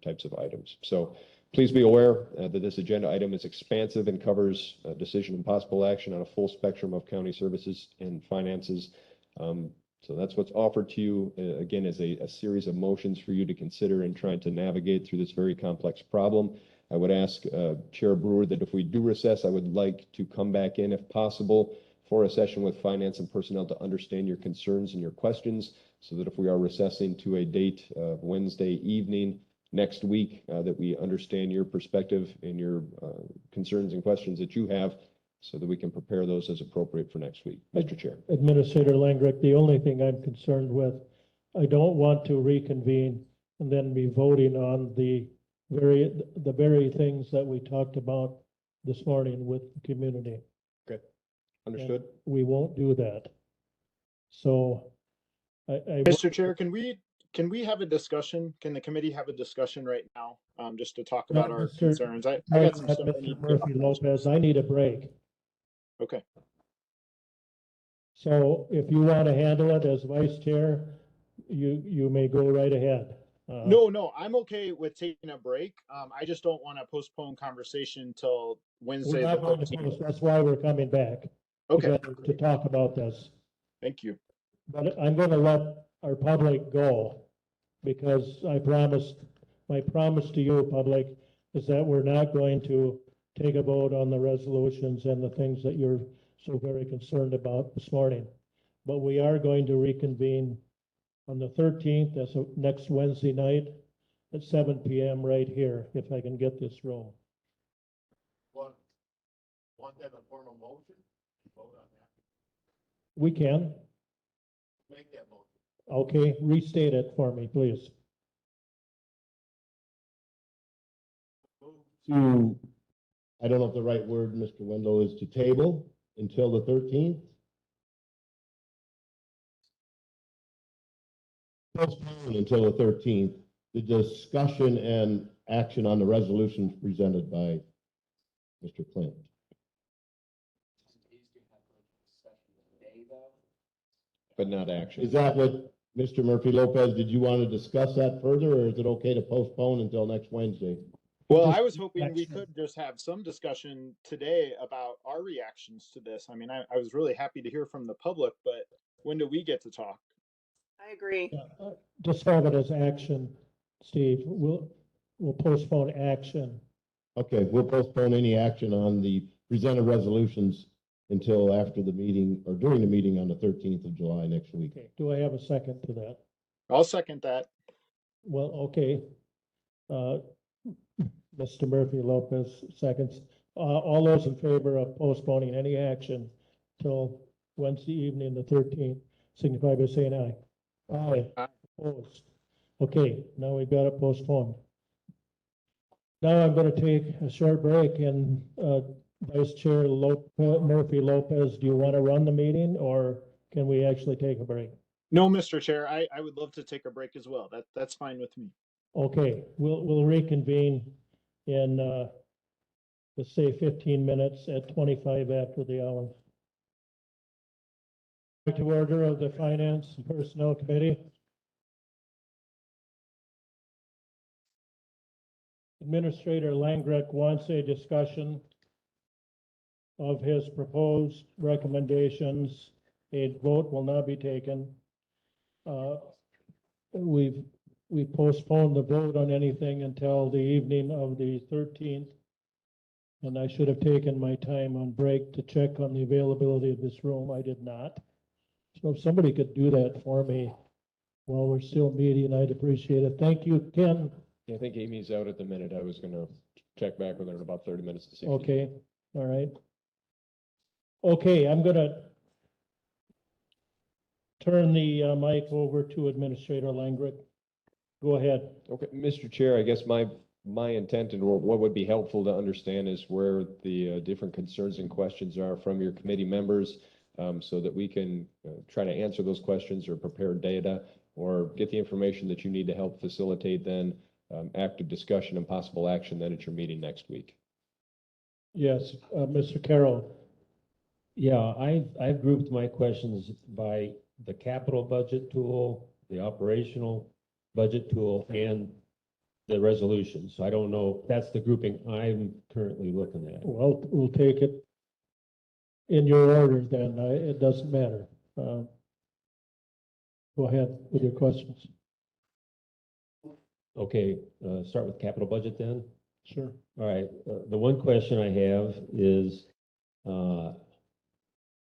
types of items. So please be aware that this agenda item is expansive and covers decision and possible action on a full spectrum of county services and finances. So that's what's offered to you, again, as a series of motions for you to consider in trying to navigate through this very complex problem. I would ask Chair Brewer that if we do recess, I would like to come back in, if possible, for a session with finance and personnel to understand your concerns and your questions, so that if we are recessing to a date of Wednesday evening next week, that we understand your perspective and your concerns and questions that you have, so that we can prepare those as appropriate for next week. Mr. Chair. Administrator Langrick, the only thing I'm concerned with, I don't want to reconvene and then be voting on the very things that we talked about this morning with the community. Okay, understood. We won't do that. So Mr. Chair, can we have a discussion? Can the committee have a discussion right now? Just to talk about our concerns. I got some stuff I need to Murphy Lopez, I need a break. Okay. So if you want to handle it as vice chair, you may go right ahead. No, I'm okay with taking a break. I just don't want to postpone conversation till Wednesday. We're not going to post, that's why we're coming back. Okay. To talk about this. Thank you. But I'm going to let our public go because my promise to you, public, is that we're not going to take a vote on the resolutions and the things that you're so very concerned about this morning. But we are going to reconvene on the 13th, that's next Wednesday night at 7 p.m. right here, if I can get this room. Want that in a form of motion? Vote on that. We can. Make that motion. Okay, restate it for me, please. To, I don't know if the right word, Mr. Wendell, is to table until the 13th. Postpone until the 13th, the discussion and action on the resolutions presented by Mr. Clint. But not action. Is that what, Mr. Murphy Lopez, did you want to discuss that further, or is it okay to postpone until next Wednesday? Well, I was hoping we could just have some discussion today about our reactions to this. I mean, I was really happy to hear from the public, but when do we get to talk? I agree. Just have it as action, Steve. We'll postpone action. Okay, we'll postpone any action on the presented resolutions until after the meeting or during the meeting on the 13th of July next week. Okay, do I have a second to that? I'll second that. Well, okay. Mr. Murphy Lopez seconds. All those in favor of postponing any action till Wednesday evening, the 13th, signify by saying aye. Aye. Opposed. Okay, now we've got it postponed. Now I'm going to take a short break and Vice Chair Murphy Lopez, do you want to run the meeting or can we actually take a break? No, Mr. Chair, I would love to take a break as well. That's fine with me. Okay, we'll reconvene in let's say 15 minutes at 25 after the hour. Back to order of the Finance and Personnel Committee. Administrator Langrick wants a discussion of his proposed recommendations. A vote will not be taken. We postponed the vote on anything until the evening of the 13th. And I should have taken my time on break to check on the availability of this room. I did not. So if somebody could do that for me while we're still meeting, I'd appreciate it. Thank you, Ken. Yeah, I think Amy's out at the minute. I was gonna check back with her in about 30 minutes to see. Okay, all right. Okay, I'm gonna turn the mic over to Administrator Langrick. Go ahead. Okay, Mr. Chair, I guess my intent and what would be helpful to understand is where the different concerns and questions are from your committee members, so that we can try to answer those questions or prepare data or get the information that you need to help facilitate then active discussion and possible action then at your meeting next week. Yes, Mr. Carroll. Yeah, I've grouped my questions by the capital budget tool, the operational budget tool, and the resolution. So I don't know, that's the grouping I'm currently looking at. Well, we'll take it in your order then. It doesn't matter. Go ahead with your questions. Okay, start with capital budget then. Sure. All right, the one question I have is,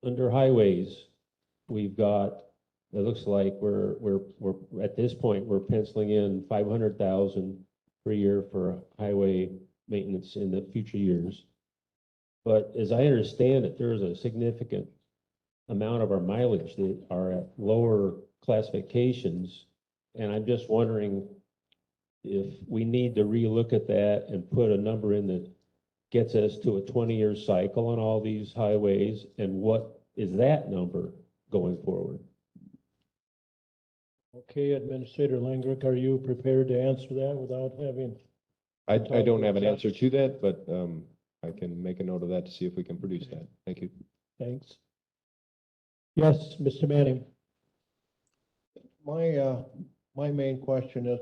under highways, we've got, it looks like we're at this point, we're penciling in 500,000 per year for highway maintenance in the future years. But as I understand it, there's a significant amount of our mileage that are at lower classifications. And I'm just wondering if we need to relook at that and put a number in the gets us to a 20-year cycle on all these highways, and what is that number going forward? Okay, Administrator Langrick, are you prepared to answer that without having? I don't have an answer to that, but I can make a note of that to see if we can produce that. Thank you. Thanks. Yes, Mr. Manning. My main question is,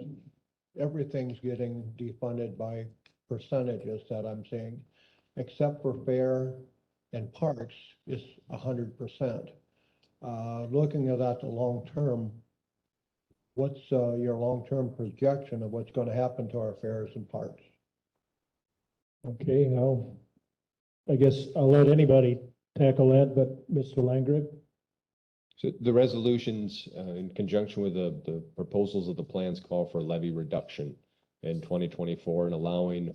everything's getting defunded by percentages that I'm seeing, except for fair and parks is 100%. Looking at that the long term, what's your long-term projection of what's going to happen to our fairs and parks? Okay, I guess I'll let anybody tackle that, but Mr. Langrick? So the resolutions in conjunction with the proposals of the plans call for levy reduction in 2024 and allowing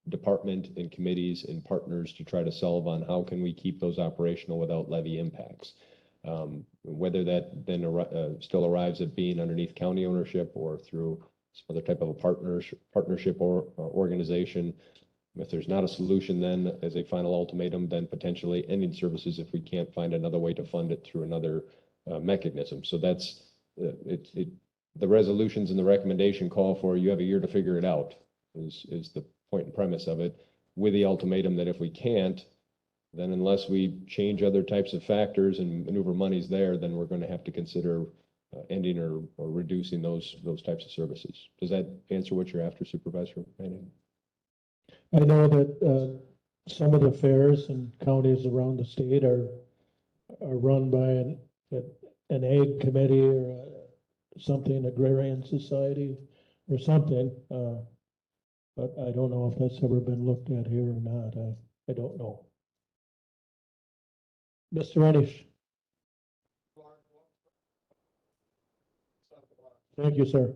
department and committees and partners to try to solve on how can we keep those operational without levy impacts. Whether that then still arrives at being underneath county ownership or through some other type of a partnership or organization. If there's not a solution, then as a final ultimatum, then potentially ending services if we can't find another way to fund it through another mechanism. So that's the resolutions and the recommendation call for you have a year to figure it out is the point and premise of it, with the ultimatum that if we can't, then unless we change other types of factors and maneuver monies there, then we're going to have to consider ending or reducing those types of services. Does that answer what you're after, Supervisor Manning? I know that some of the fairs and counties around the state are run by an ag committee or something, agrarian society or something. But I don't know if that's ever been looked at here or not. I don't know. Mr. Reddish. Thank you, sir.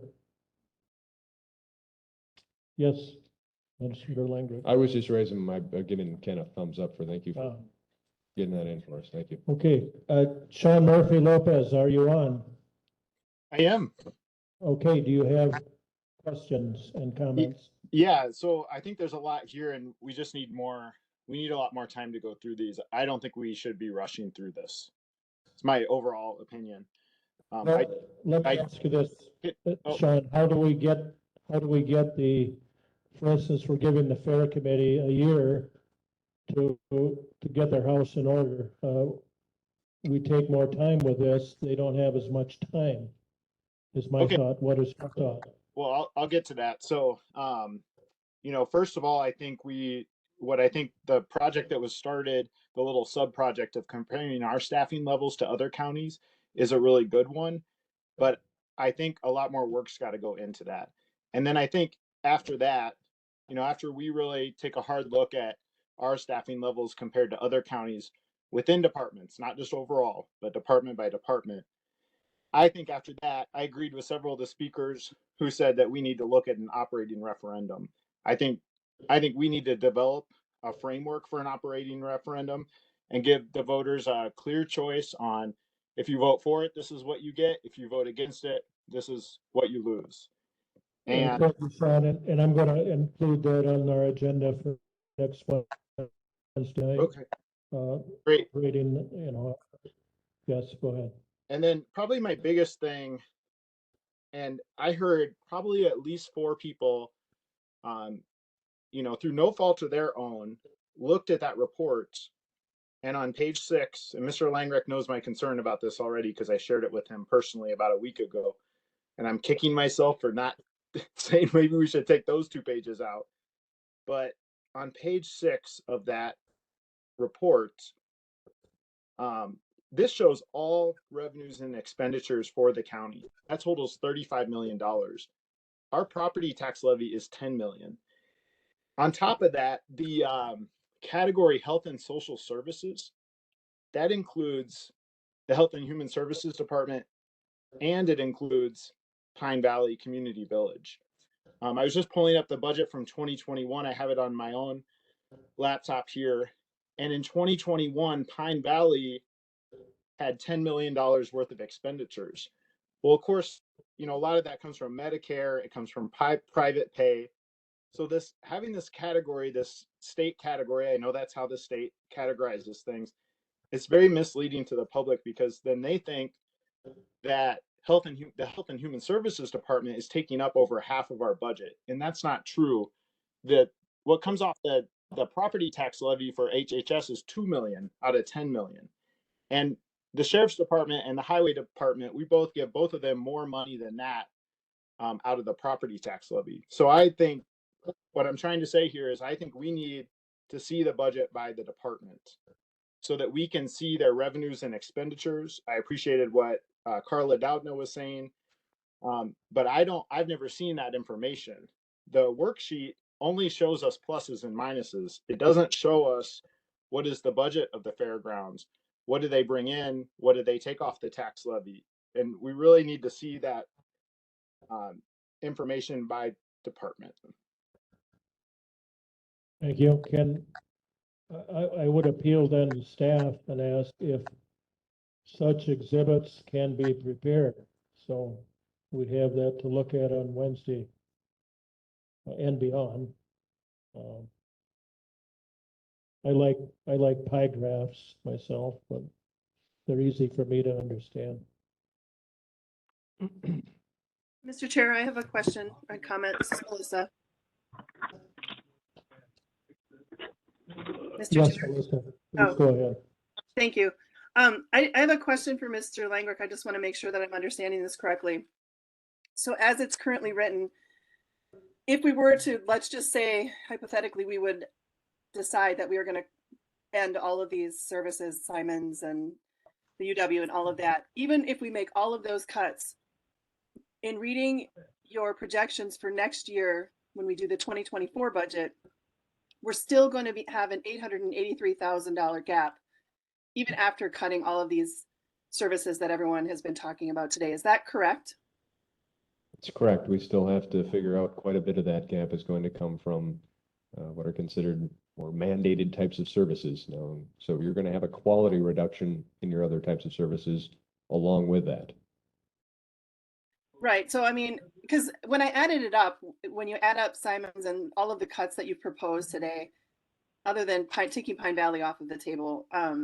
Yes, Administrator Langren. I was just raising giving Ken a thumbs up for thank you for getting that in for us. Thank you. Okay, Sean Murphy Lopez, are you on? I am. Okay, do you have questions and comments? Yeah, so I think there's a lot here and we just need we need a lot more time to go through these. I don't think we should be rushing through this. It's my overall opinion. Let me ask you this, Sean, how do we get the, for instance, we're giving the fair committee a year to get their house in order. We take more time with this, they don't have as much time, is my thought. What is your thought? Well, I'll get to that. So, first of all, I think the project that was started, the little sub-project of comparing our staffing levels to other counties is a really good one. But I think a lot more work's got to go into that. And then I think after that, after we really take a hard look at our staffing levels compared to other counties within departments, not just overall, but department by department, I think after that, I agreed with several of the speakers who said that we need to look at an operating referendum. I think we need to develop a framework for an operating referendum and give the voters a clear choice on if you vote for it, this is what you get. If you vote against it, this is what you lose. And thank you, Sean, and I'm going to include that on our agenda for next Wednesday. Okay. Great. Reading, yes, go ahead. And then probably my biggest thing, and I heard probably at least 4 people, through no fault of their own, looked at that report. And on page 6, and Mr. Langreck knows my concern about this already because I shared it with him personally about a week ago. And I'm kicking myself for not saying maybe we should take those 2 pages out. But on page 6 of that report, this shows all revenues and expenditures for the county. That totals $35 million. Our property tax levy is $10 million. On top of that, the category Health and Social Services, that includes the Health and Human Services Department, and it includes Pine Valley Community Village. I was just pulling up the budget from 2021. I have it on my own laptop here. And in 2021, Pine Valley had $10 million worth of expenditures. Well, of course, a lot of that comes from Medicare. It comes from private pay. So this having this category, this state category, I know that's how the state categorizes things. It's very misleading to the public because then they think that the Health and Human Services Department is taking up over half of our budget, and that's not true. That what comes off the property tax levy for HHS is 2 million out of 10 million, and the Sheriff's Department and the Highway Department, we both give both of them more money than that out of the property tax levy. So I think what I'm trying to say here is I think we need to see the budget by the department so that we can see their revenues and expenditures. I appreciated what Carla Doudna was saying, but I've never seen that information. The worksheet only shows us pluses and minuses. It doesn't show us what is the budget of the fairgrounds. What do they bring in? What do they take off the tax levy? And we really need to see that information by department. Thank you. I would appeal then to staff and ask if such exhibits can be prepared. So we'd have that to look at on Wednesday and beyond. I like pie graphs myself, but they're easy for me to understand. Mr. Chair, I have a question, a comment. This is Melissa. Mr. Yes, Chair. Melissa, Oh, go ahead. thank you. I have a question for Mr. Langrick. I just want to make sure that I'm understanding this correctly. So as it's currently written, if we were to, let's just say, hypothetically, we would decide that we are going to end all of these services, Simons and the UW and all of that, even if we make all of those cuts, in reading your projections for next year, when we do the 2024 budget, we're still going to have an $883,000 gap, even after cutting all of these services that everyone has been talking about today. Is that correct? That's correct. We still have to figure out quite a bit of that gap is going to come from what are considered more mandated types of services now. So you're going to have a quality reduction in your other types of services along with that. Right. So, I mean, because when I added it up, when you add up Simons and all of the cuts that you've proposed today, other than taking Pine Valley off of the table, I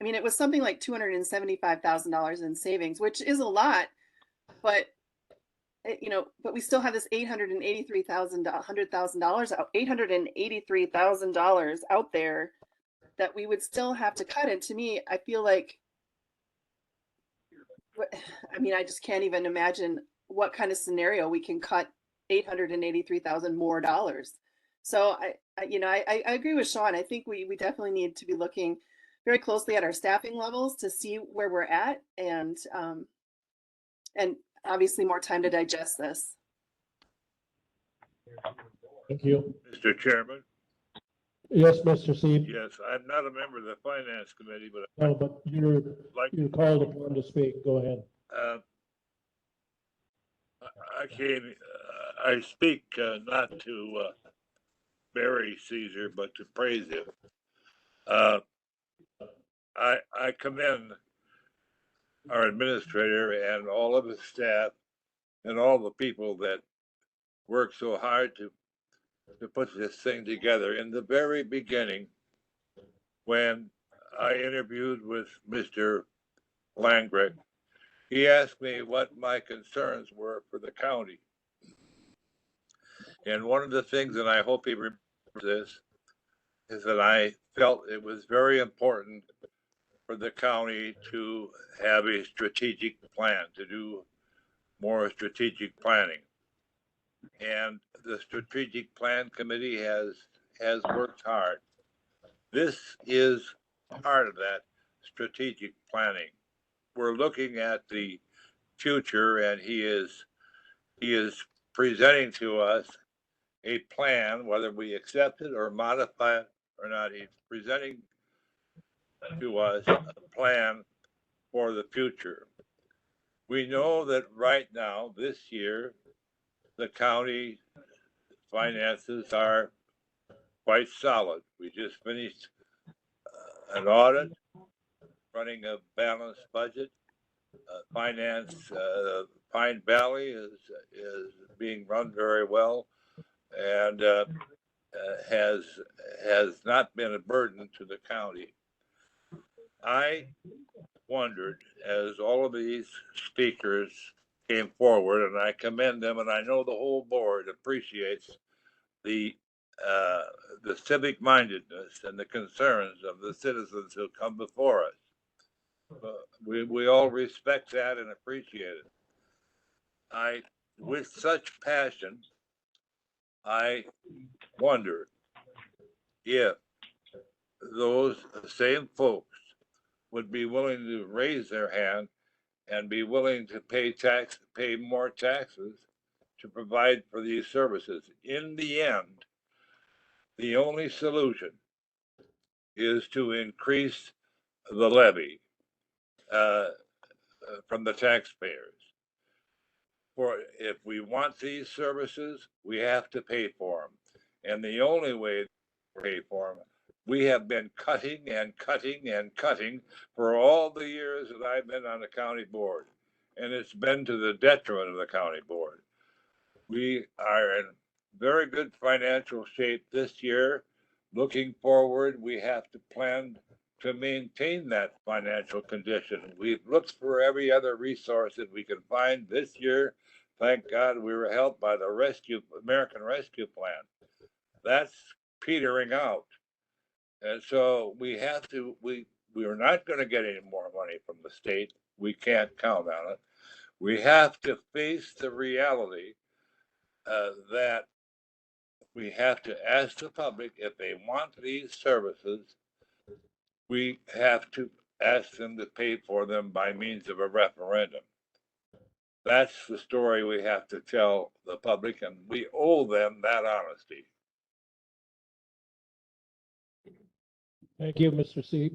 mean, it was something like $275,000 in savings, which is a lot, but but we still have this $883,000 out there that we would still have to cut. And to me, I feel like, I mean, I just can't even imagine what kind of scenario we can cut $883,000 more dollars. So I agree with Sean. I think we definitely need to be looking very closely at our staffing levels to see where we're at, and obviously more time to digest this. Thank you. Mr. Chairman? Yes, Mr. Seeb. Yes, I'm not a member of the Finance Committee, but No, but you're called upon to speak. Go ahead. I speak not to bury Caesar, but to praise him. I commend our administrator and all of his staff and all the people that work so hard to put this thing together. In the very beginning, when I interviewed with Mr. Langrick, he asked me what my concerns were for the county. And one of the things, and I hope he remembers this, is that I felt it was very important for the county to have a strategic plan, to do more strategic planning. And the strategic plan committee has worked hard. This is part of that strategic planning. We're looking at the future, and he is presenting to us a plan, whether we accept it or modify it or not. He's presenting to us a plan for the future. We know that right now, this year, the county finances are quite solid. We just finished an audit, running a balanced budget. Pine Valley is being run very well. and has not been a burden to the county. I wondered, as all of these speakers came forward, and I commend them, and I know the whole board appreciates the civic mindedness and the concerns of the citizens who come before us. We all respect that and appreciate it. With such passion, I wonder if those same folks would be willing to raise their hand and be willing to pay more taxes to provide for these services. In the end, the only solution is to increase the levy from the taxpayers. For if we want these services, we have to pay for them. And the only way to pay for them, we have been cutting and cutting and cutting for all the years that I've been on the county board. And it's been to the detriment of the county board. We are in very good financial shape this year. Looking forward, we have to plan to maintain that financial condition. We've looked for every other resource that we can find this year. Thank God we were helped by the American Rescue Plan. That's petering out. And so we are not going to get any more money from the state. We can't count on it. We have to face the reality that we have to ask the public if they want these services. We have to ask them to pay for them by means of a referendum. That's the story we have to tell the public, and we owe them that honesty. Thank you, Mr. C.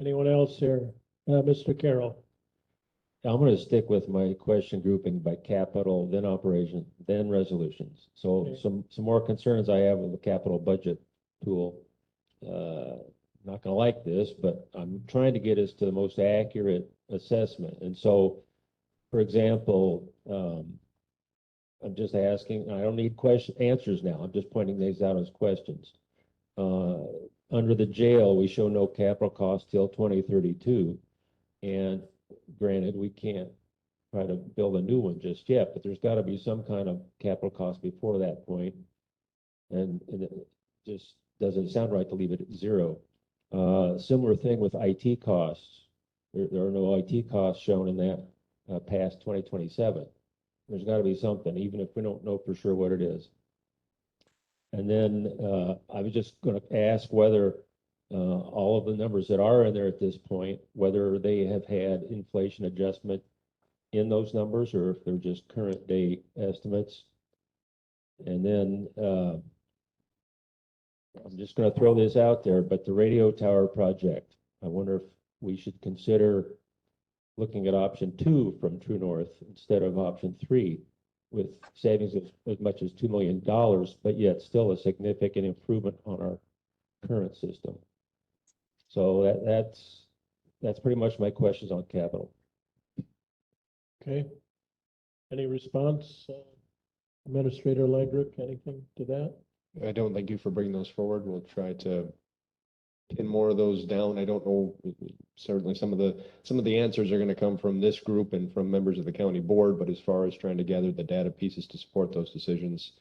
Anyone else here? Mr. Carroll. I'm going to stick with my question grouping by capital, then operation, then resolutions. So Okay. some more concerns I have with the capital budget tool. Not going to like this, but I'm trying to get us to the most accurate assessment. And so, for example, I'm just asking, I don't need answers now. I'm just pointing these out as questions. Under the jail, we show no capital cost till 2032. And granted, we can't try to build a new one just yet, but there's got to be some kind of capital cost before that point. And it just doesn't sound right to leave it at zero. Similar thing with IT costs. There are no IT costs shown in that past 2027. There's got to be something, even if we don't know for sure what it is. And then I was just going to ask whether all of the numbers that are in there at this point, whether they have had inflation adjustment in those numbers or if they're just current day estimates. And then I'm just going to throw this out there, but the radio tower project, I wonder if we should consider looking at option 2 from True North instead of option 3, with savings of as much as $2 million, but yet still a significant improvement on our current system. So that's pretty much my questions on capital. Okay. Any response? Administrator Langrick, anything to that? I don't thank you for bringing those forward. We'll try to pin more of those down. I don't know, certainly some of the answers are going to come from this group and from members of the county board, but as far as trying to gather the data pieces to support those decisions,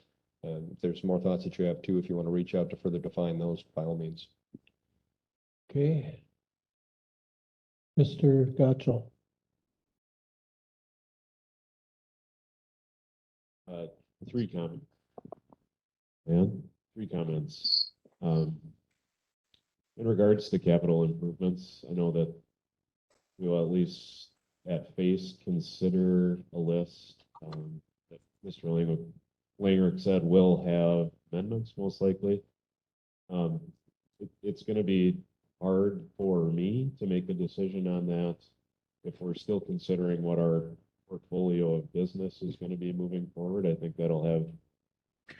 if there's more thoughts that you have too, if you want to reach out to further define those, by all means. Okay. Mr. Gotchel. 3 comments. And 3 comments. In regards to capital improvements, I know that we'll at least at face consider a list that Mr. Langrick said will have amendments most likely. It's going to be hard for me to make a decision on that if we're still considering what our portfolio of business is going to be moving forward. I think that'll have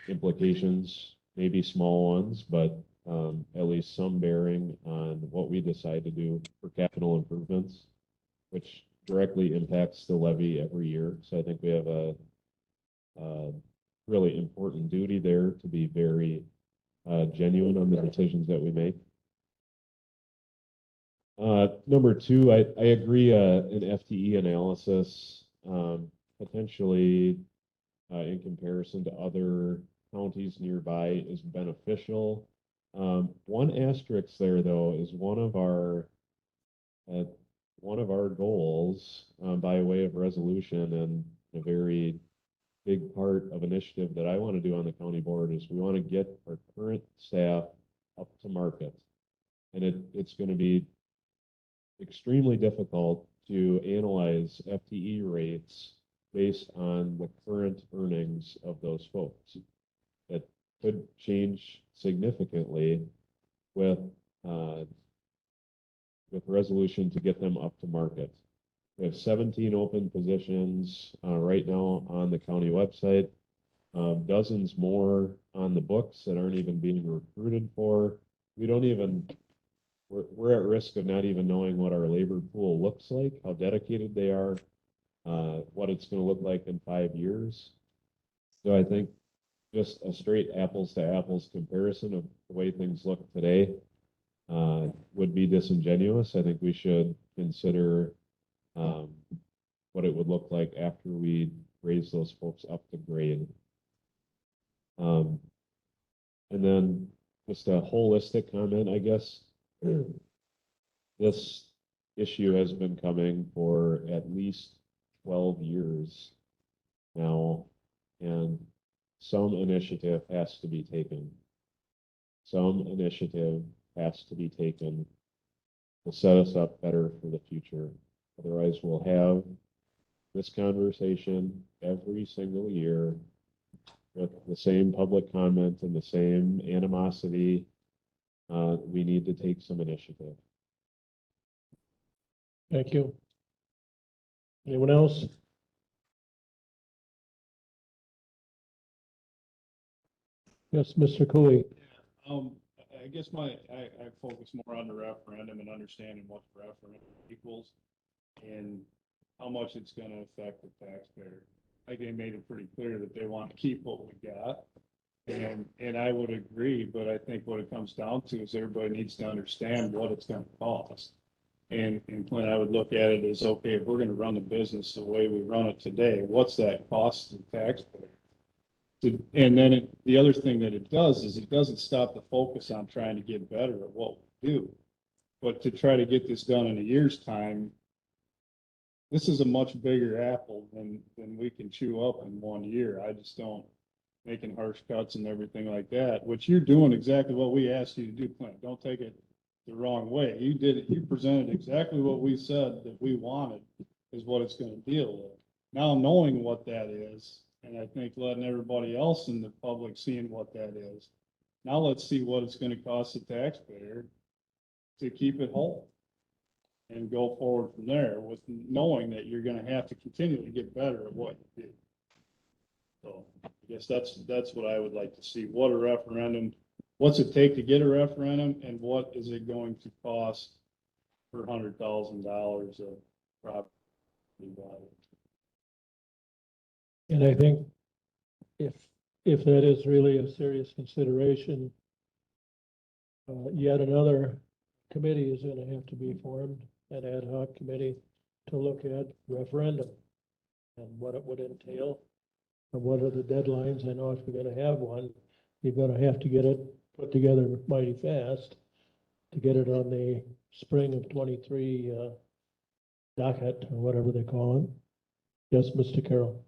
implications, maybe small ones, but at least some bearing on what we decide to do for capital improvements, which directly impacts the levy every year. So I think we have a really important duty there to be very genuine on the decisions that we make. Number two, I agree, an FTE analysis, potentially in comparison to other counties nearby is beneficial. One asterisk there, though, is one of our goals by way of resolution, and a very big part of initiative that I want to do on the county board is we want to get our current staff up to market. And it's going to be extremely difficult to analyze FTE rates based on the current earnings of those folks. It could change significantly with resolution to get them up to market. We have 17 open positions right now on the county website, dozens more on the books that aren't even being recruited for. We're at risk of not even knowing what our labor pool looks like, how dedicated they are, what it's going to look like in 5 years. So I think just a straight apples to apples comparison of the way things look today would be disingenuous. I think we should consider what it would look like after we raise those folks up to grade. And then just a holistic comment, I guess. This issue has been coming for at least 12 years now, and some initiative has to be taken. Some initiative has to be taken to set us up better for the future. Otherwise, we'll have this conversation every single year with the same public comment and the same animosity. We need to take some initiative. Thank you. Anyone else? Yes, Mr. Cooley. I guess I focus more on the referendum and understanding what the referendum equals and how much it's going to affect the taxpayer. I think they made it pretty clear that they want to keep what we got. And I would agree, but I think what it comes down to is everybody needs to understand what it's going to cost. And Clint, I would look at it as, okay, if we're going to run the business the way we run it today, what's that cost to the taxpayer? And then the other thing that it does is it doesn't stop the focus on trying to get better at what we do. But to try to get this done in a year's time, this is a much bigger apple than we can chew up in 1 year. I just don't, making harsh cuts and everything like that, which you're doing exactly what we asked you to do, Clint. Don't take it the wrong way. You did it. You presented exactly what we said that we wanted is what it's going to deal with. Now knowing what that is, and I think letting everybody else in the public seeing what that is. Now let's see what it's going to cost the taxpayer to keep it whole and go forward from there with knowing that you're going to have to continue to get better at what you do. So I guess that's what I would like to see. What a referendum, what's it take to get a referendum, and what is it going to cost for $100,000 of property value? And I think if that is really a serious consideration, yet another committee is going to have to be formed, an ad hoc committee to look at referendum and what it would entail. And what are the deadlines? I know if you're going to have one, you're going to have to get it put together mighty fast to get it on the spring of 23 docket or whatever they call it. Yes, Mr. Carroll.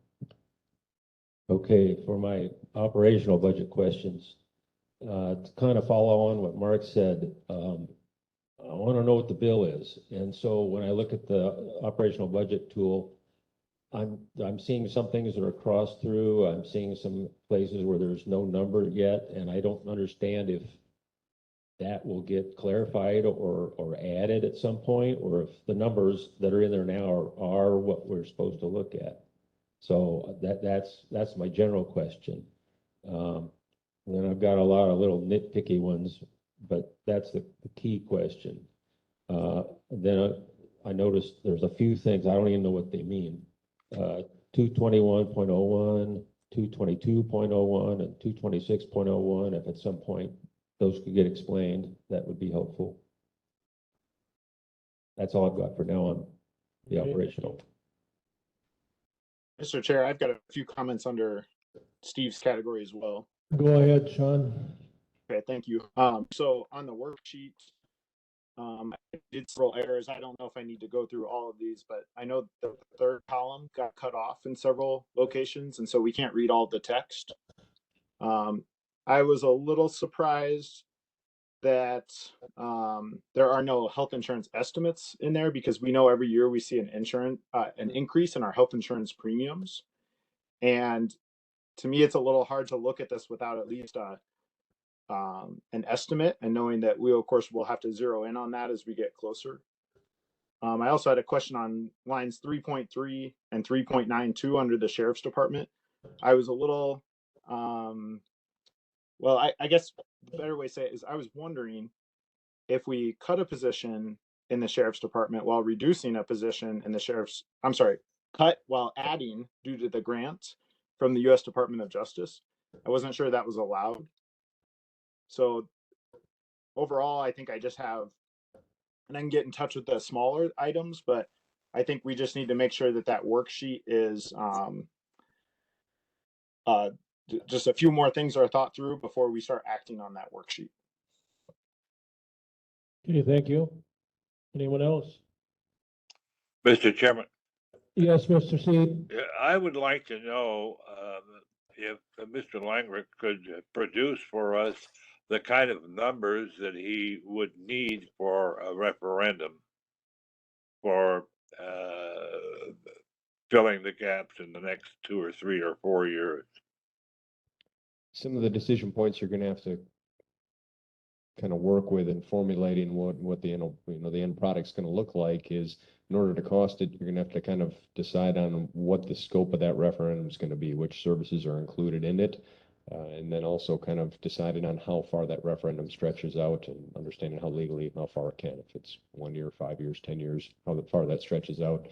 Okay, for my operational budget questions, to kind of follow on what Mark said, I want to know what the bill is. And so when I look at the operational budget tool, I'm seeing some things that are crossed through. I'm seeing some places where there's no number yet, and I don't understand if that will get clarified or added at some point, or if the numbers that are in there now are what we're supposed to look at. So that's my general question. And then I've got a lot of little nitpicky ones, but that's the key question. Then I noticed there's a few things, I don't even know what they mean. 221.01, 222.01 and 226.01, if at some point those could get explained, that would be helpful. That's all I've got for now on the Okay. operational. Mr. Chair, I've got a few comments under Steve's category as well. Go ahead, Sean. Okay, thank you. So on the worksheet, I did several errors. I don't know if I need to go through all of these, but I know the third column got cut off in several locations, and so we can't read all the text. I was a little surprised that there are no health insurance estimates in there, because we know every year we see an increase in our health insurance premiums. And to me, it's a little hard to look at this without at least an estimate, and knowing that we, of course, will have to zero in on that as we get closer. I also had a question on lines 3.3 and 3.92 under the Sheriff's Department. I was a little, well, I guess the better way to say it is I was wondering if we cut a position in the Sheriff's Department while reducing a position in the Sheriff's, I'm sorry, cut while adding due to the grant from the U.S. Department of Justice. I wasn't sure that was allowed. So overall, I think I just have, and I can get in touch with the smaller items, but I think we just need to make sure that that worksheet is just a few more things are thought through before we start acting on that worksheet. Okay, thank you. Anyone else? Mr. Chairman, Yes, Mr. Seed. I would like to know if Mr. Langrick could produce for us the kind of numbers that he would need for a referendum for filling the gaps in the next 2 or 3 or 4 years. Some of the decision points you're going to have to kind of work with in formulating what the the end product's going to look like is, in order to cost it, you're going to have to kind of decide on what the scope of that referendum is going to be, which services are included in it, and then also kind of deciding on how far that referendum stretches out, and understanding how far it can, if it's 1 year, 5 years, 10 years, how far that stretches out.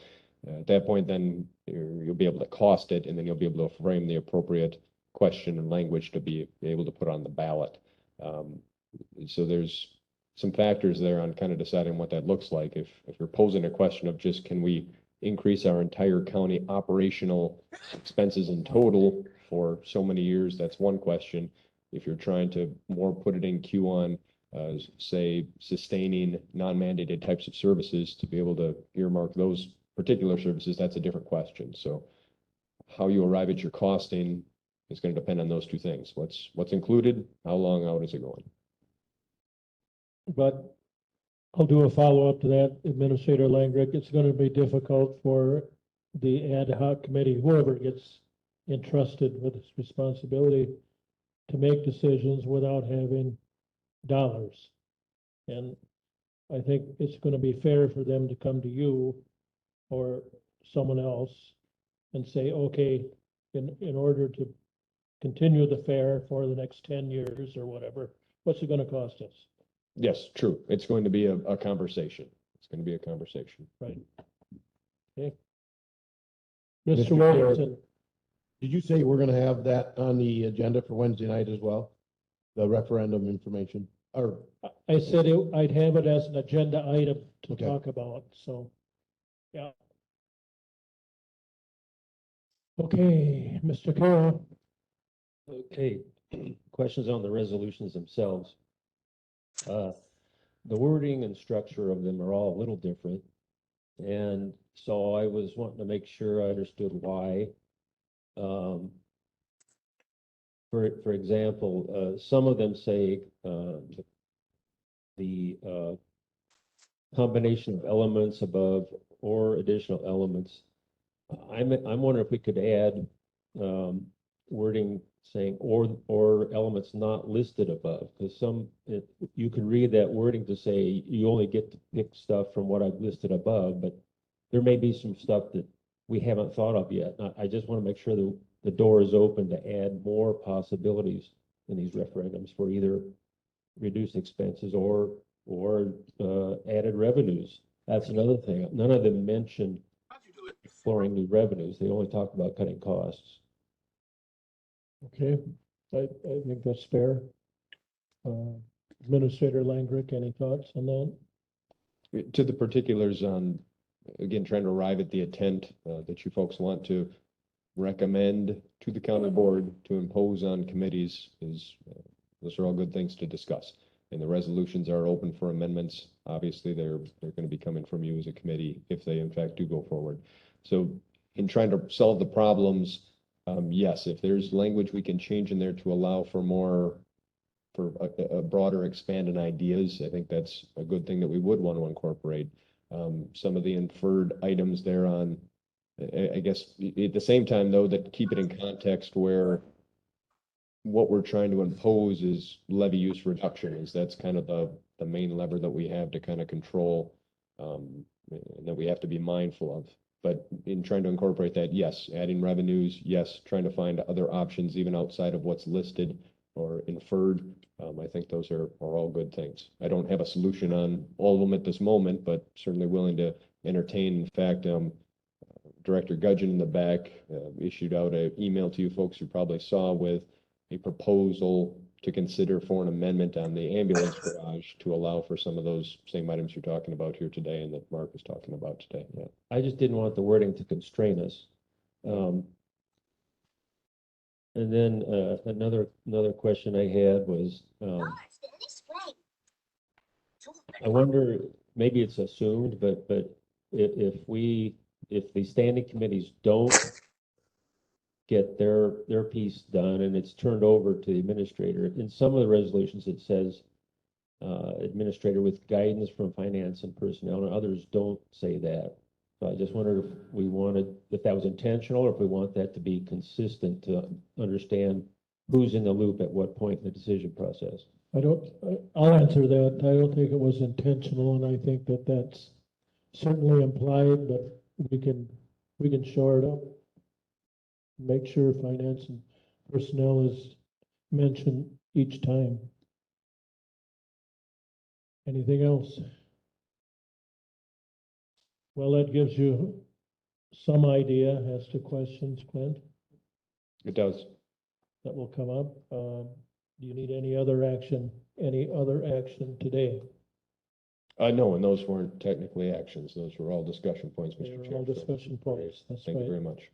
At that point, then you'll be able to cost it, and then you'll be able to frame the appropriate question and language to be able to put on the ballot. So there's some factors there on kind of deciding what that looks like. If you're posing a question of just, can we increase our entire county operational expenses in total for so many years, that's one question. If you're trying to more put it in queue on, say, sustaining non-mandated types of services to be able to earmark those particular services, that's a different question. So how you arrive at your costing is going to depend on those two things. What's included, how long out is it going? But I'll do a follow-up to that, Administrator Langrick. It's going to be difficult for the ad hoc committee, whoever gets entrusted with this responsibility, to make decisions without having dollars. And I think it's going to be fair for them to come to you or someone else and say, okay, in order to continue the fair for the next 10 years or whatever, what's it going to cost us? Yes, true. It's going to be a conversation. It's going to be a conversation. Right. Okay. Mr. Mr. Chair, Williamson. Did you say we're going to have that on the agenda for Wednesday night as well? The referendum information, or? I said I'd have it as an agenda item to Okay. talk about, so, yeah. Okay, Mr. Carroll. Okay, questions on the resolutions themselves. The wording and structure of them are all a little different. And so I was wanting to make sure I understood why. For example, some of them say the combination of elements above or additional elements. I'm wondering if we could add wording saying or elements not listed above, because you could read that wording to say you only get to pick stuff from what I've listed above, but there may be some stuff that we haven't thought of yet. I just want to make sure that the door is open to add more possibilities in these referendums for either reduced expenses or added revenues. That's another thing. None of them mention exploring new revenues. They only talk about cutting costs. Okay, I think that's fair. Administrator Langrick, any thoughts on that? To the particulars on, again, trying to arrive at the intent that you folks want to recommend to the county board to impose on committees is, those are all good things to discuss. And the resolutions are open for amendments. Obviously, they're going to be coming from you as a committee if they in fact do go forward. So in trying to solve the problems, yes, if there's language we can change in there to allow for more, for a broader expand in ideas, I think that's a good thing that we would want to incorporate. Some of the inferred items there on, I guess, at the same time, though, that keep it in context where what we're trying to impose is levy use reduction, is that's kind of the main lever that we have to kind of control, that we have to be mindful of. But in trying to incorporate that, yes, adding revenues, yes, trying to find other options even outside of what's listed or inferred. I think those are all good things. I don't have a solution on all of them at this moment, but certainly willing to entertain. In fact, Director Gudgeon in the back issued out an email to you folks you probably saw with a proposal to consider for an amendment on the ambulance garage to allow for some of those same items you're talking about here today and that Mark was talking about today. Yeah, I just didn't want the wording to constrain us. And then another question I had was, I wonder, maybe it's assumed, but if the standing committees don't get their piece done and it's turned over to the administrator, in some of the resolutions it says administrator with guidance from finance and personnel, and others don't say that. So I just wondered if that was intentional, or if we want that to be consistent to understand who's in the loop at what point in the decision process. I'll answer that. I don't think it was intentional, and I think that that's certainly implied, but we can shore it up. Make sure finance and personnel is mentioned each time. Anything else? Well, that gives you some idea as to questions, Clint. It does. That will come up. Do you need any other action today? No, and those weren't technically actions. Those were all discussion points, They Mr. were Chair. all discussion points. That's Thank you right. very much.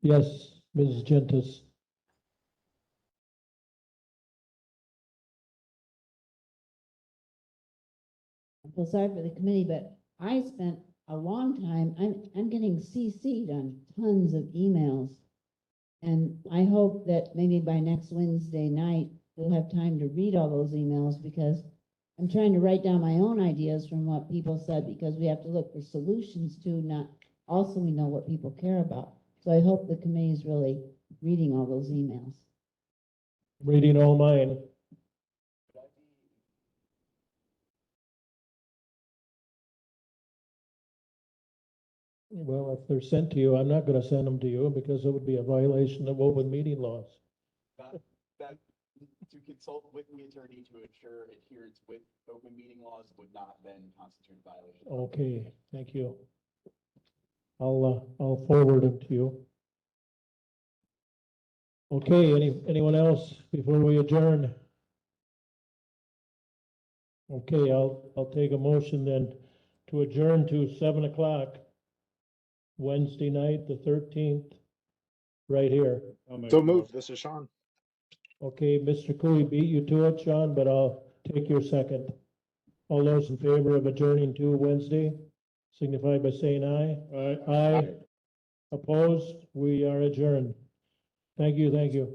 Yes, Mrs. Gentis. I feel sorry for the committee, but I spent a long time, I'm getting CC'd on tons of emails. And I hope that maybe by next Wednesday night, we'll have time to read all those emails, because I'm trying to write down my own ideas from what people said, because we have to look for solutions too, not also we know what people care about. So I hope the committee is really reading all those emails. Reading all mine. Well, if they're sent to you, I'm not going to send them to you because it would be a violation of open meeting laws. That to consult with the attorney to ensure adherence with open meeting laws would not then constitute a violation. Okay, thank you. I'll forward them to you. Okay, anyone else before we adjourn? Okay, I'll take a motion then to adjourn to 7 o'clock. Wednesday night, the 13th, right here. So moved. This is Sean. Okay, Mr. Cooley beat you to it, Sean, but I'll take your second. All those in favor of adjourning to Wednesday, signify by saying aye. Aye. Opposed? We are adjourned. Thank you, thank you.